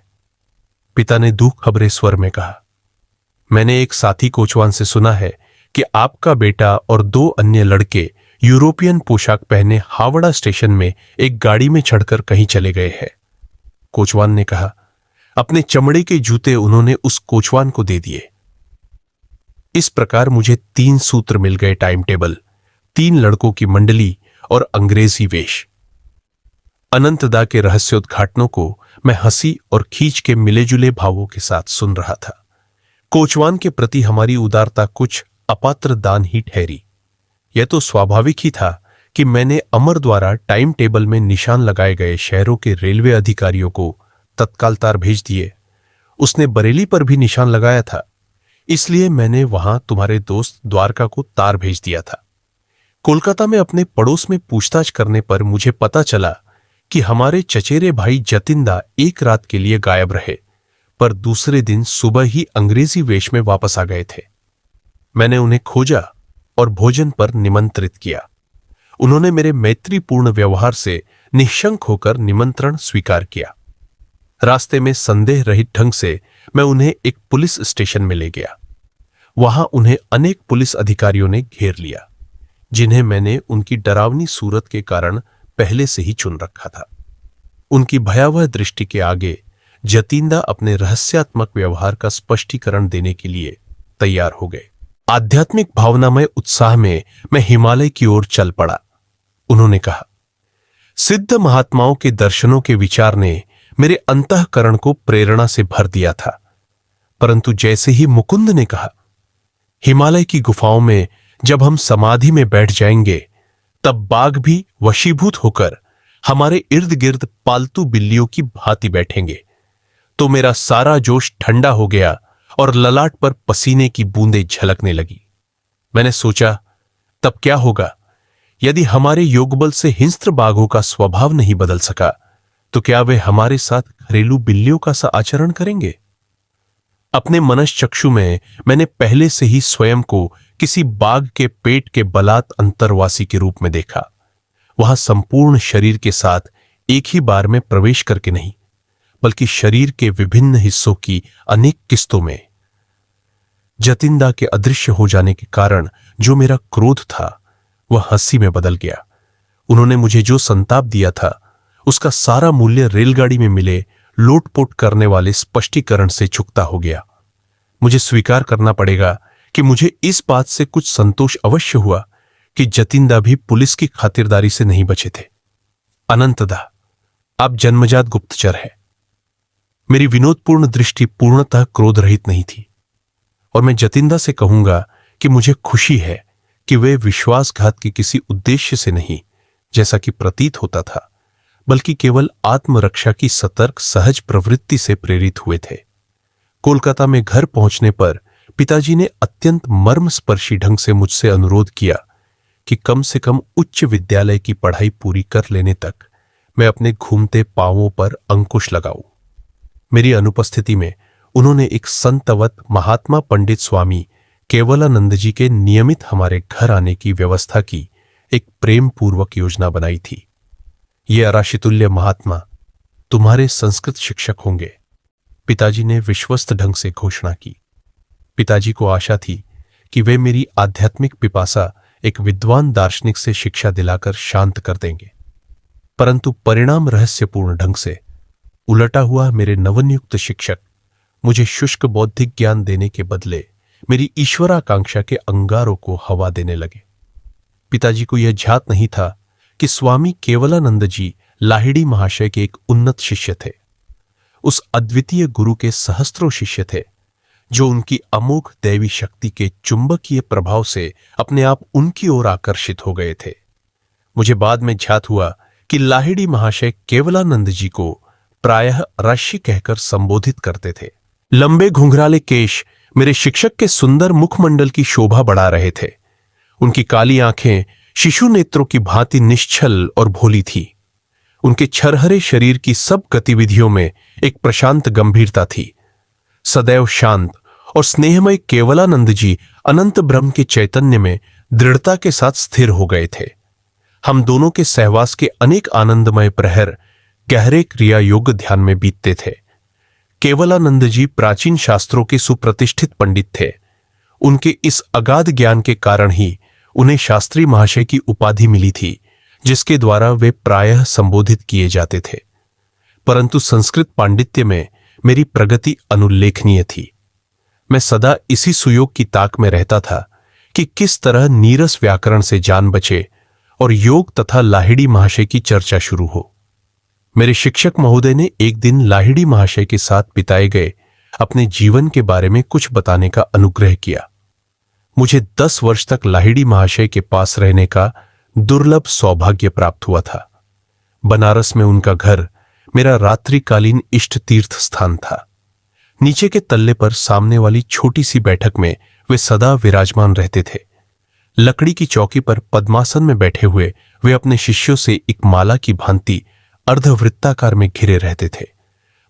पिता ने दुख खबरे स्वर में कहा। मैंने एक साथी कोचवान से सुना है कि आपका बेटा और 2 अन्य लड़के यूरोपियन पोशाक पहने हावड़ा स्टेशन में एक गाड़ी में चढ़कर कहीं चले गए हैं, कोचवान ने कहा। अपने चमड़े के जूते उन्होंने उस कोचवान को दे दिए। इस प्रकार मुझे 3 सूत्र मिल गए। टाइम टेबल, 3 लड़कों की मंडली और अंग्रेजी वेश। अनंतदा के रहस्योद्घाटनों को मैं हंसी और खींच के मिले-जुले भावों के साथ सुन रहा था। कोचवान के प्रति हमारी उदारता कुछ अपात्र दान ही ठहरी। यह तो स्वाभाविक ही था कि मैंने अमर द्वारा टाइम टेबल में निशान लगाए गए शहरों के रेलवे अधिकारियों को तत्काल तार भेज दिए। उसने बरेली पर भी निशान लगाया था, इसलिए मैंने वहां तुम्हारे दोस्त द्वारका को तार भेज दिया था। कोलकाता में अपने पड़ोस में पूछताछ करने पर मुझे पता चला कि हमारे चचेरे भाई जतिंदा एक रात के लिए गायब रहे, पर दूसरे दिन सुबह ही अंग्रेजी वेश में वापस आ गए थे। मैंने उन्हें खोजा और भोजन पर निमंत्रित किया। उन्होंने मेरे मैत्रीपूर्ण व्यवहार से निशंक होकर निमंत्रण स्वीकार किया। रास्ते में संदेह रहित ढंग से मैं उन्हें एक पुलिस स्टेशन में ले गया। वहां उन्हें अनेक पुलिस अधिकारियों ने घेर लिया, जिन्हें मैंने उनकी डरावनी सूरत के कारण पहले से ही चुन रखा था। उनकी भयावह दृष्टि के आगे जतिंदा अपने रहस्यात्मक व्यवहार का स्पष्टीकरण देने के लिए तैयार हो गए। आध्यात्मिक भावनामय उत्साह में मैं हिमालय की ओर चल पड़ा। उन्होंने कहा, सिद्ध महात्माओं के दर्शनों के विचार ने मेरे अंतःकरण को प्रेरणा से भर दिया था, परंतु जैसे ही मुकुंद ने कहा, हिमालय की गुफाओं में जब हम समाधि में बैठ जाएंगे, तब बाघ भी वशीभूत होकर हमारे इर्द गिर्द पालतू बिल्लियों की भांति बैठेंगे, तो मेरा सारा जोश ठंडा हो गया और ललाट पर पसीने की बूंदें झलकने लगी। मैंने सोचा, तब क्या होगा यदि हमारे योगबल से हिंस्त्र बाघों का स्वभाव नहीं बदल सका, तो क्या वे हमारे साथ घरेलू बिल्लियों का सा आचरण करेंगे? अपने मनश्चक्षु में मैंने पहले से ही स्वयं को किसी बाघ के पेट के बलात् अंतरवासी के रूप में देखा। वहां संपूर्ण शरीर के साथ एक ही बार में प्रवेश करके नहीं, बल्कि शरीर के विभिन्न हिस्सों की अनेक किस्तों में। जतिंदा के अदृश्य हो जाने के कारण जो मेरा क्रोध था, वह हंसी में बदल गया। उन्होंने मुझे जो संताप दिया था, उसका सारा मूल्य रेलगाड़ी में मिले लोटपोट करने वाले स्पष्टीकरण से चुकता हो गया। मुझे स्वीकार करना पड़ेगा कि मुझे इस बात से कुछ संतोष अवश्य हुआ कि जतिंदा भी पुलिस की खातिरदारी से नहीं बचे थे। अनंतदा, आप जन्मजात गुप्तचर है। मेरी विनोदपूर्ण दृष्टि पूर्णतः क्रोध रहित नहीं थी, और मैं जतिंदा से कहूंगा कि मुझे खुशी है कि वे विश्वासघात के किसी उद्देश्य से नहीं, जैसा कि प्रतीत होता था, बल्कि केवल आत्मरक्षा की सतर्क सहज प्रवृत्ति से प्रेरित हुए थे। कोलकाता में घर पहुंचने पर पिताजी ने अत्यंत मर्मस्पर्शी ढंग से मुझसे अनुरोध किया कि कम से कम उच्च विद्यालय की पढ़ाई पूरी कर लेने तक मैं अपने घूमते पांवों पर अंकुश लगाऊं। मेरी अनुपस्थिति में उन्होंने एक संतवत महात्मा पंडित स्वामी केवलानंद जी के नियमित हमारे घर आने की व्यवस्था की एक प्रेम पूर्वक योजना बनाई थी। ये अराशितुल्य महात्मा तुम्हारे संस्कृत शिक्षक होंगे, पिताजी ने विश्वस्त ढंग से घोषणा की। पिताजी को आशा थी कि वे मेरी आध्यात्मिक पिपासा एक विद्वान दार्शनिक से शिक्षा दिलाकर शांत कर देंगे, परंतु परिणाम रहस्यपूर्ण ढंग से उलटा हुआ। मेरे नवनियुक्त शिक्षक मुझे शुष्क बौद्धिक ज्ञान देने के बदले मेरी ईश्वराकांक्षा के अंगारों को हवा देने लगे। पिताजी को यह ध्यात नहीं था कि स्वामी केवलानंद जी लाहिड़ी महाशय के एक उन्नत शिष्य थे, उस अद्वितीय गुरु के सहस्त्रों शिष्य थे, जो उनकी अमोघ दैवी शक्ति के चुंबकीय प्रभाव से अपने आप उनकी ओर आकर्षित हो गए थे। मुझे बाद में ध्यात हुआ कि लाहिड़ी महाशय केवलानंद जी को प्रायः ऋषि कहकर संबोधित करते थे। लंबे घुंघराले केश मेरे शिक्षक के सुंदर मुखमंडल की शोभा बढ़ा रहे थे। उनकी काली आंखें शिशु नेत्रों की भांति निश्चल और भोली थी। उनके छरहरे शरीर की सब गतिविधियों में एक प्रशांत गंभीरता थी। सदैव शांत और स्नेहमय केवलानंद जी अनंत ब्रह्म के चैतन्य में दृढ़ता के साथ स्थिर हो गए थे। हम दोनों के सहवास के अनेक आनंदमय प्रहर गहरे क्रिया योग ध्यान में बीतते थे। केवलानंद जी प्राचीन शास्त्रों के सुप्रतिष्ठित पंडित थे। उनके इस अगाध ज्ञान के कारण ही उन्हें शास्त्री महाशय की उपाधि मिली थी, जिसके द्वारा वे प्रायः संबोधित किए जाते थे। परंतु संस्कृत पांडित्य में मेरी प्रगति अनुल्लेखनीय थी। मैं सदा इसी सुयोग की ताक में रहता था कि किस तरह नीरस व्याकरण से जान बचे और योग तथा लाहिड़ी महाशय की चर्चा शुरू हो। मेरे शिक्षक महोदय ने एक दिन लाहिड़ी महाशय के साथ बिताए गए अपने जीवन के बारे में कुछ बताने का अनुग्रह किया। मुझे 10 वर्ष तक लाहिड़ी महाशय के पास रहने का दुर्लभ सौभाग्य प्राप्त हुआ था। बनारस में उनका घर मेरा रात्रिकालीन इष्ट तीर्थ स्थान था। नीचे के तल्ले पर सामने वाली छोटी सी बैठक में वे सदा विराजमान रहते थे। लकड़ी की चौकी पर पद्मासन में बैठे हुए वे अपने शिष्यों से एक माला की भांति अर्धवृत्ताकार में घिरे रहते थे।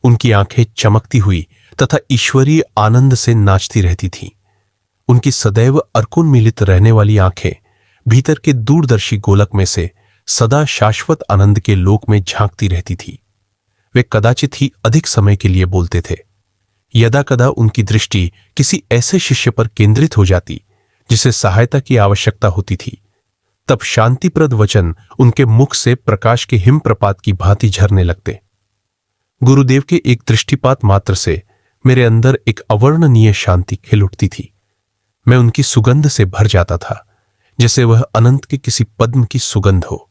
उनकी आंखें चमकती हुई तथा ईश्वरीय आनंद से नाचती रहती थीं। उनकी सदैव अर्कुन्मीलित रहने वाली आंखें भीतर के दूरदर्शी गोलक में से सदा शाश्वत आनंद के लोक में झांकती रहती थी। वे कदाचित ही अधिक समय के लिए बोलते थे। यदा कदा उनकी दृष्टि किसी ऐसे शिष्य पर केंद्रित हो जाती जिसे सहायता की आवश्यकता होती थी, तब शांतिप्रद वचन उनके मुख से प्रकाश के हिमप्रपात की भांति झरने लगते। गुरुदेव के एक दृष्टिपात मात्र से मेरे अंदर एक अवर्णनीय शांति खिल उठती थी। मैं उनकी सुगंध से भर जाता था, जैसे वह अनंत के किसी पद्म की सुगंध हो।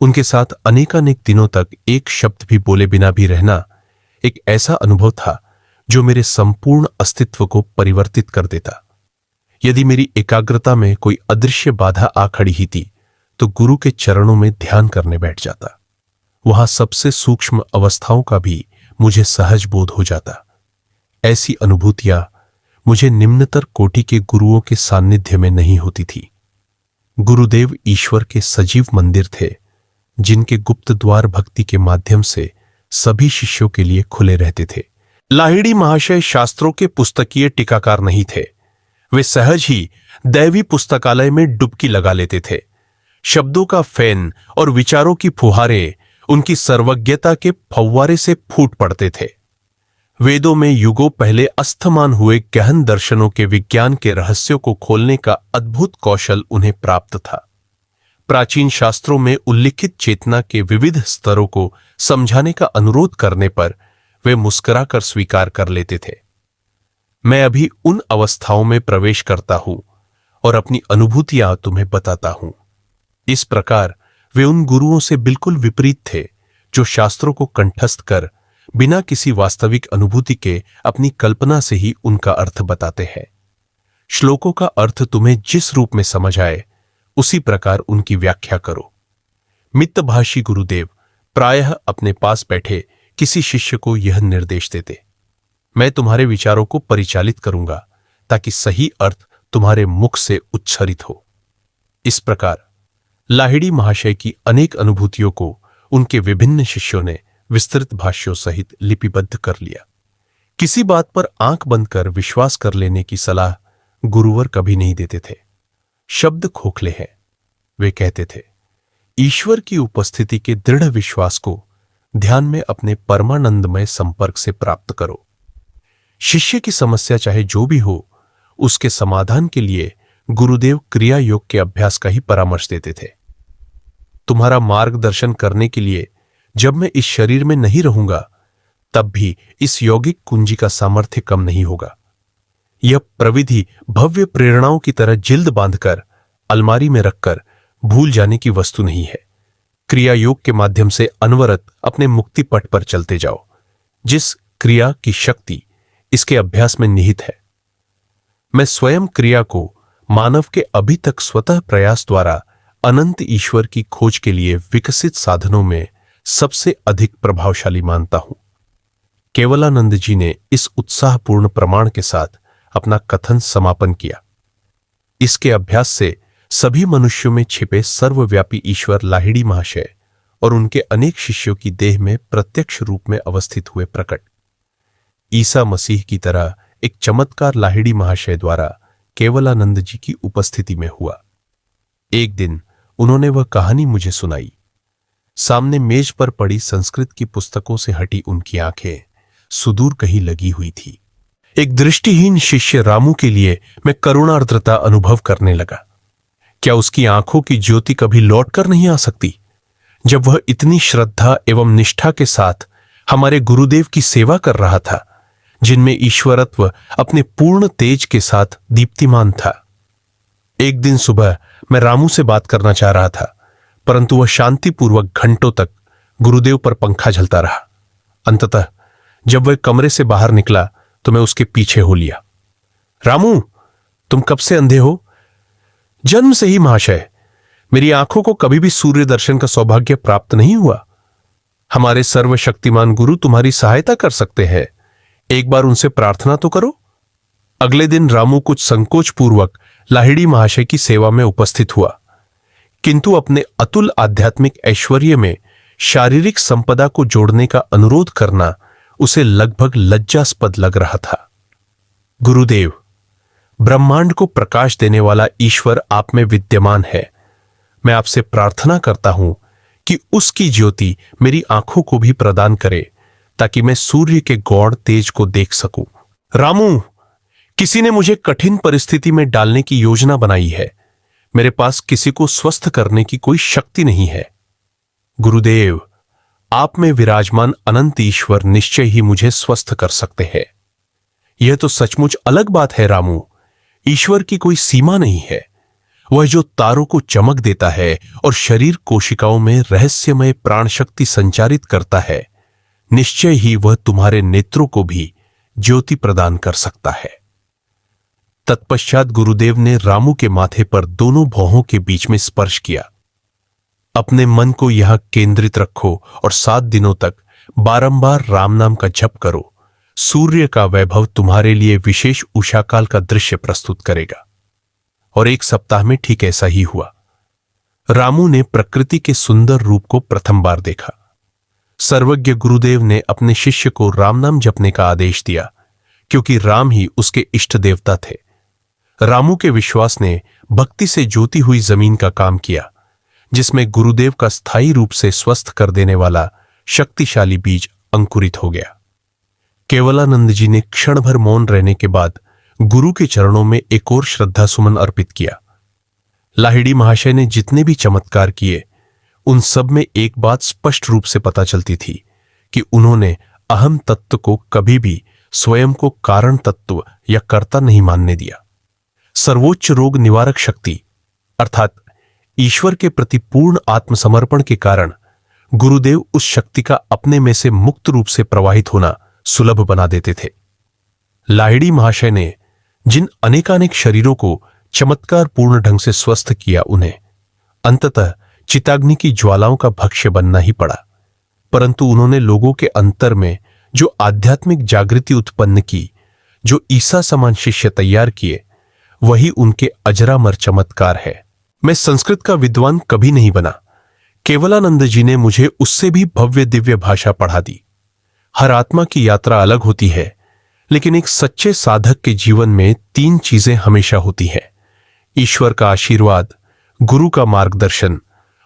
उनके साथ अनेकानेक दिनों तक एक शब्द भी बोले बिना भी रहना एक ऐसा अनुभव था जो मेरे संपूर्ण अस्तित्व को परिवर्तित कर देता। यदि मेरी एकाग्रता में कोई अदृश्य बाधा आ खड़ी ही थी तो गुरु के चरणों में ध्यान करने बैठ जाता। वहां सबसे सूक्ष्म अवस्थाओं का भी मुझे सहज बोध हो जाता। ऐसी अनुभूतियां मुझे निम्नतर कोटि के गुरुओं के सान्निध्य में नहीं होती थी। गुरुदेव ईश्वर के सजीव मंदिर थे, जिनके गुप्त द्वार भक्ति के माध्यम से सभी शिष्यों के लिए खुले रहते थे। लाहिड़ी महाशय शास्त्रों के पुस्तकीय टीकाकार नहीं थे। वे सहज ही दैवी पुस्तकालय में डुबकी लगा लेते थे। शब्दों का फैन और विचारों की फुहारें उनकी सर्वज्ञता के फव्वारे से फूट पड़ते थे। वेदों में युगों पहले अस्थमान हुए गहन दर्शनों के विज्ञान के रहस्यों को खोलने का अद्भुत कौशल उन्हें प्राप्त था। प्राचीन शास्त्रों में उल्लिखित चेतना के विविध स्तरों को समझाने का अनुरोध करने पर वे मुस्कुराकर स्वीकार कर लेते थे। मैं अभी उन अवस्थाओं में प्रवेश करता हूं और अपनी अनुभूतियां तुम्हें बताता हूं। इस प्रकार वे उन गुरुओं से बिल्कुल विपरीत थे जो शास्त्रों को कंठस्थ कर बिना किसी वास्तविक अनुभूति के अपनी कल्पना से ही उनका अर्थ बताते हैं। श्लोकों का अर्थ तुम्हें जिस रूप में समझ आए उसी प्रकार उनकी व्याख्या करो। मितभाषी गुरुदेव प्रायः अपने पास बैठे किसी शिष्य को यह निर्देश देते, मैं तुम्हारे विचारों को परिचालित करूंगा ताकि सही अर्थ तुम्हारे मुख से उच्चरित हो। इस प्रकार लाहिड़ी महाशय की अनेक अनुभूतियों को उनके विभिन्न शिष्यों ने विस्तृत भाष्यों सहित लिपिबद्ध कर लिया। किसी बात पर आंख बंद कर विश्वास कर लेने की सलाह गुरुवर कभी नहीं देते थे। शब्द खोखले हैं, वे कहते थे। ईश्वर की उपस्थिति के दृढ़ विश्वास को ध्यान में अपने परमानंदमय संपर्क से प्राप्त करो। शिष्य की समस्या चाहे जो भी हो, उसके समाधान के लिए गुरुदेव क्रिया योग के अभ्यास का ही परामर्श देते थे। तुम्हारा मार्गदर्शन करने के लिए जब मैं इस शरीर में नहीं रहूंगा, तब भी इस यौगिक कुंजी का सामर्थ्य कम नहीं होगा। यह प्रविधि भव्य प्रेरणाओं की तरह जिल्द बांधकर अलमारी में रखकर भूल जाने की वस्तु नहीं है। क्रिया योग के माध्यम से अनवरत अपने मुक्ति पथ पर चलते जाओ। जिस क्रिया की शक्ति इसके अभ्यास में निहित है। मैं स्वयं क्रिया को मानव के अभी तक स्वतः प्रयास द्वारा अनंत ईश्वर की खोज के लिए विकसित साधनों में सबसे अधिक प्रभावशाली मानता हूं। केवलानंद जी ने इस उत्साहपूर्ण प्रमाण के साथ अपना कथन समापन किया। इसके अभ्यास से सभी मनुष्यों में छिपे सर्वव्यापी ईश्वर लाहिड़ी महाशय और उनके अनेक शिष्यों की देह में प्रत्यक्ष रूप में अवस्थित हुए प्रकट। ईसा मसीह की तरह एक चमत्कार लाहिड़ी महाशय द्वारा केवलानंद जी की उपस्थिति में हुआ। एक दिन उन्होंने वह कहानी मुझे सुनाई। सामने मेज पर पड़ी संस्कृत की पुस्तकों से हटी उनकी आंखें सुदूर कहीं लगी हुई थी। एक दृष्टिहीन शिष्य रामू के लिए मैं करुणार्द्रता अनुभव करने लगा। क्या उसकी आंखों की ज्योति कभी लौट कर नहीं आ सकती, जब वह इतनी श्रद्धा एवं निष्ठा के साथ हमारे गुरुदेव की सेवा कर रहा था, जिनमें ईश्वरत्व अपने पूर्ण तेज के साथ दीप्तिमान था। एक दिन सुबह मैं रामू से बात करना चाह रहा था, परंतु वह शांतिपूर्वक घंटों तक गुरुदेव पर पंखा झलता रहा। अंततः जब वह कमरे से बाहर निकला तो मैं उसके पीछे हो लिया। रामू, तुम कब से अंधे हो? जन्म से ही महाशय। मेरी आंखों को कभी भी सूर्य दर्शन का सौभाग्य प्राप्त नहीं हुआ। हमारे सर्वशक्तिमान गुरु तुम्हारी सहायता कर सकते हैं, एक बार उनसे प्रार्थना तो करो। अगले दिन रामू कुछ संकोच पूर्वक लाहिड़ी महाशय की सेवा में उपस्थित हुआ, किंतु अपने अतुल आध्यात्मिक ऐश्वर्य में शारीरिक संपदा को जोड़ने का अनुरोध करना उसे लगभग लज्जास्पद लग रहा था। गुरुदेव, ब्रह्मांड को प्रकाश देने वाला ईश्वर आप में विद्यमान है। मैं आपसे प्रार्थना करता हूं कि उसकी ज्योति मेरी आंखों को भी प्रदान करे ताकि मैं सूर्य के गौड़ तेज को देख सकूं। रामू, किसी ने मुझे कठिन परिस्थिति में डालने की योजना बनाई है। मेरे पास किसी को स्वस्थ करने की कोई शक्ति नहीं है। गुरुदेव, आप में विराजमान अनंत ईश्वर निश्चय ही मुझे स्वस्थ कर सकते हैं। यह तो सचमुच अलग बात है रामू। ईश्वर की कोई सीमा नहीं है। वह जो तारों को चमक देता है और शरीर कोशिकाओं में रहस्यमय प्राण शक्ति संचारित करता है, निश्चय ही वह तुम्हारे नेत्रों को भी ज्योति प्रदान कर सकता है। तत्पश्चात गुरुदेव ने रामू के माथे पर दोनों भौहों के बीच में स्पर्श किया। अपने मन को यहां केंद्रित रखो और 7 दिनों तक बारंबार राम नाम का जप करो। सूर्य का वैभव तुम्हारे लिए विशेष उषाकाल का दृश्य प्रस्तुत करेगा। और 1 सप्ताह में ठीक ऐसा ही हुआ। रामू ने प्रकृति के सुंदर रूप को प्रथम बार देखा। सर्वज्ञ गुरुदेव ने अपने शिष्य को राम नाम जपने का आदेश दिया, क्योंकि राम ही उसके इष्ट देवता थे। रामू के विश्वास ने भक्ति से जोती हुई जमीन का काम किया, जिसमें गुरुदेव का स्थायी रूप से स्वस्थ कर देने वाला शक्तिशाली बीज अंकुरित हो गया। केवलानंद जी ने क्षण भर मौन रहने के बाद गुरु के चरणों में एक और श्रद्धा सुमन अर्पित किया। लाहिड़ी महाशय ने जितने भी चमत्कार किए, उन सब में एक बात स्पष्ट रूप से पता चलती थी कि उन्होंने अहम तत्व को कभी भी स्वयं को कारण तत्व या कर्ता नहीं मानने दिया। सर्वोच्च रोग निवारक शक्ति अर्थात ईश्वर के प्रति पूर्ण आत्मसमर्पण के कारण गुरुदेव उस शक्ति का अपने में से मुक्त रूप से प्रवाहित होना सुलभ बना देते थे। लाहिड़ी महाशय ने जिन अनेकानेक शरीरों को चमत्कार पूर्ण ढंग से स्वस्थ किया, उन्हें अंततः चिताग्नि की ज्वालाओं का भक्ष्य बनना ही पड़ा। परंतु उन्होंने लोगों के अंतर में जो आध्यात्मिक जागृति उत्पन्न की, जो ईसा समान शिष्य तैयार किए, वही उनके अजरामर चमत्कार है। मैं संस्कृत का विद्वान कभी नहीं बना। केवलानंद जी ने मुझे उससे भी भव्य दिव्य भाषा पढ़ा दी। हर आत्मा की यात्रा अलग होती है, लेकिन एक सच्चे साधक के जीवन में 3 चीजें हमेशा होती हैं: ईश्वर का आशीर्वाद, गुरु का मार्गदर्शन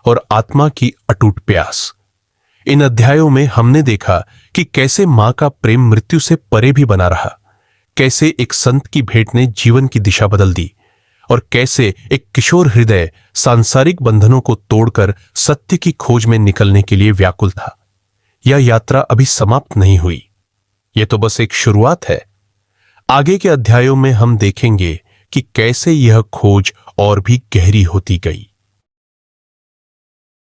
और आत्मा की अटूट प्यास। इन अध्यायों में हमने देखा कि कैसे मां का प्रेम मृत्यु से परे भी बना रहा, कैसे एक संत की भेंट ने जीवन की दिशा बदल दी, और कैसे एक किशोर हृदय सांसारिक बंधनों को तोड़कर सत्य की खोज में निकलने के लिए व्याकुल था। यह यात्रा अभी समाप्त नहीं हुई, यह तो बस एक शुरुआत है। आगे के अध्यायों में हम देखेंगे कि कैसे यह खोज और भी गहरी होती गई।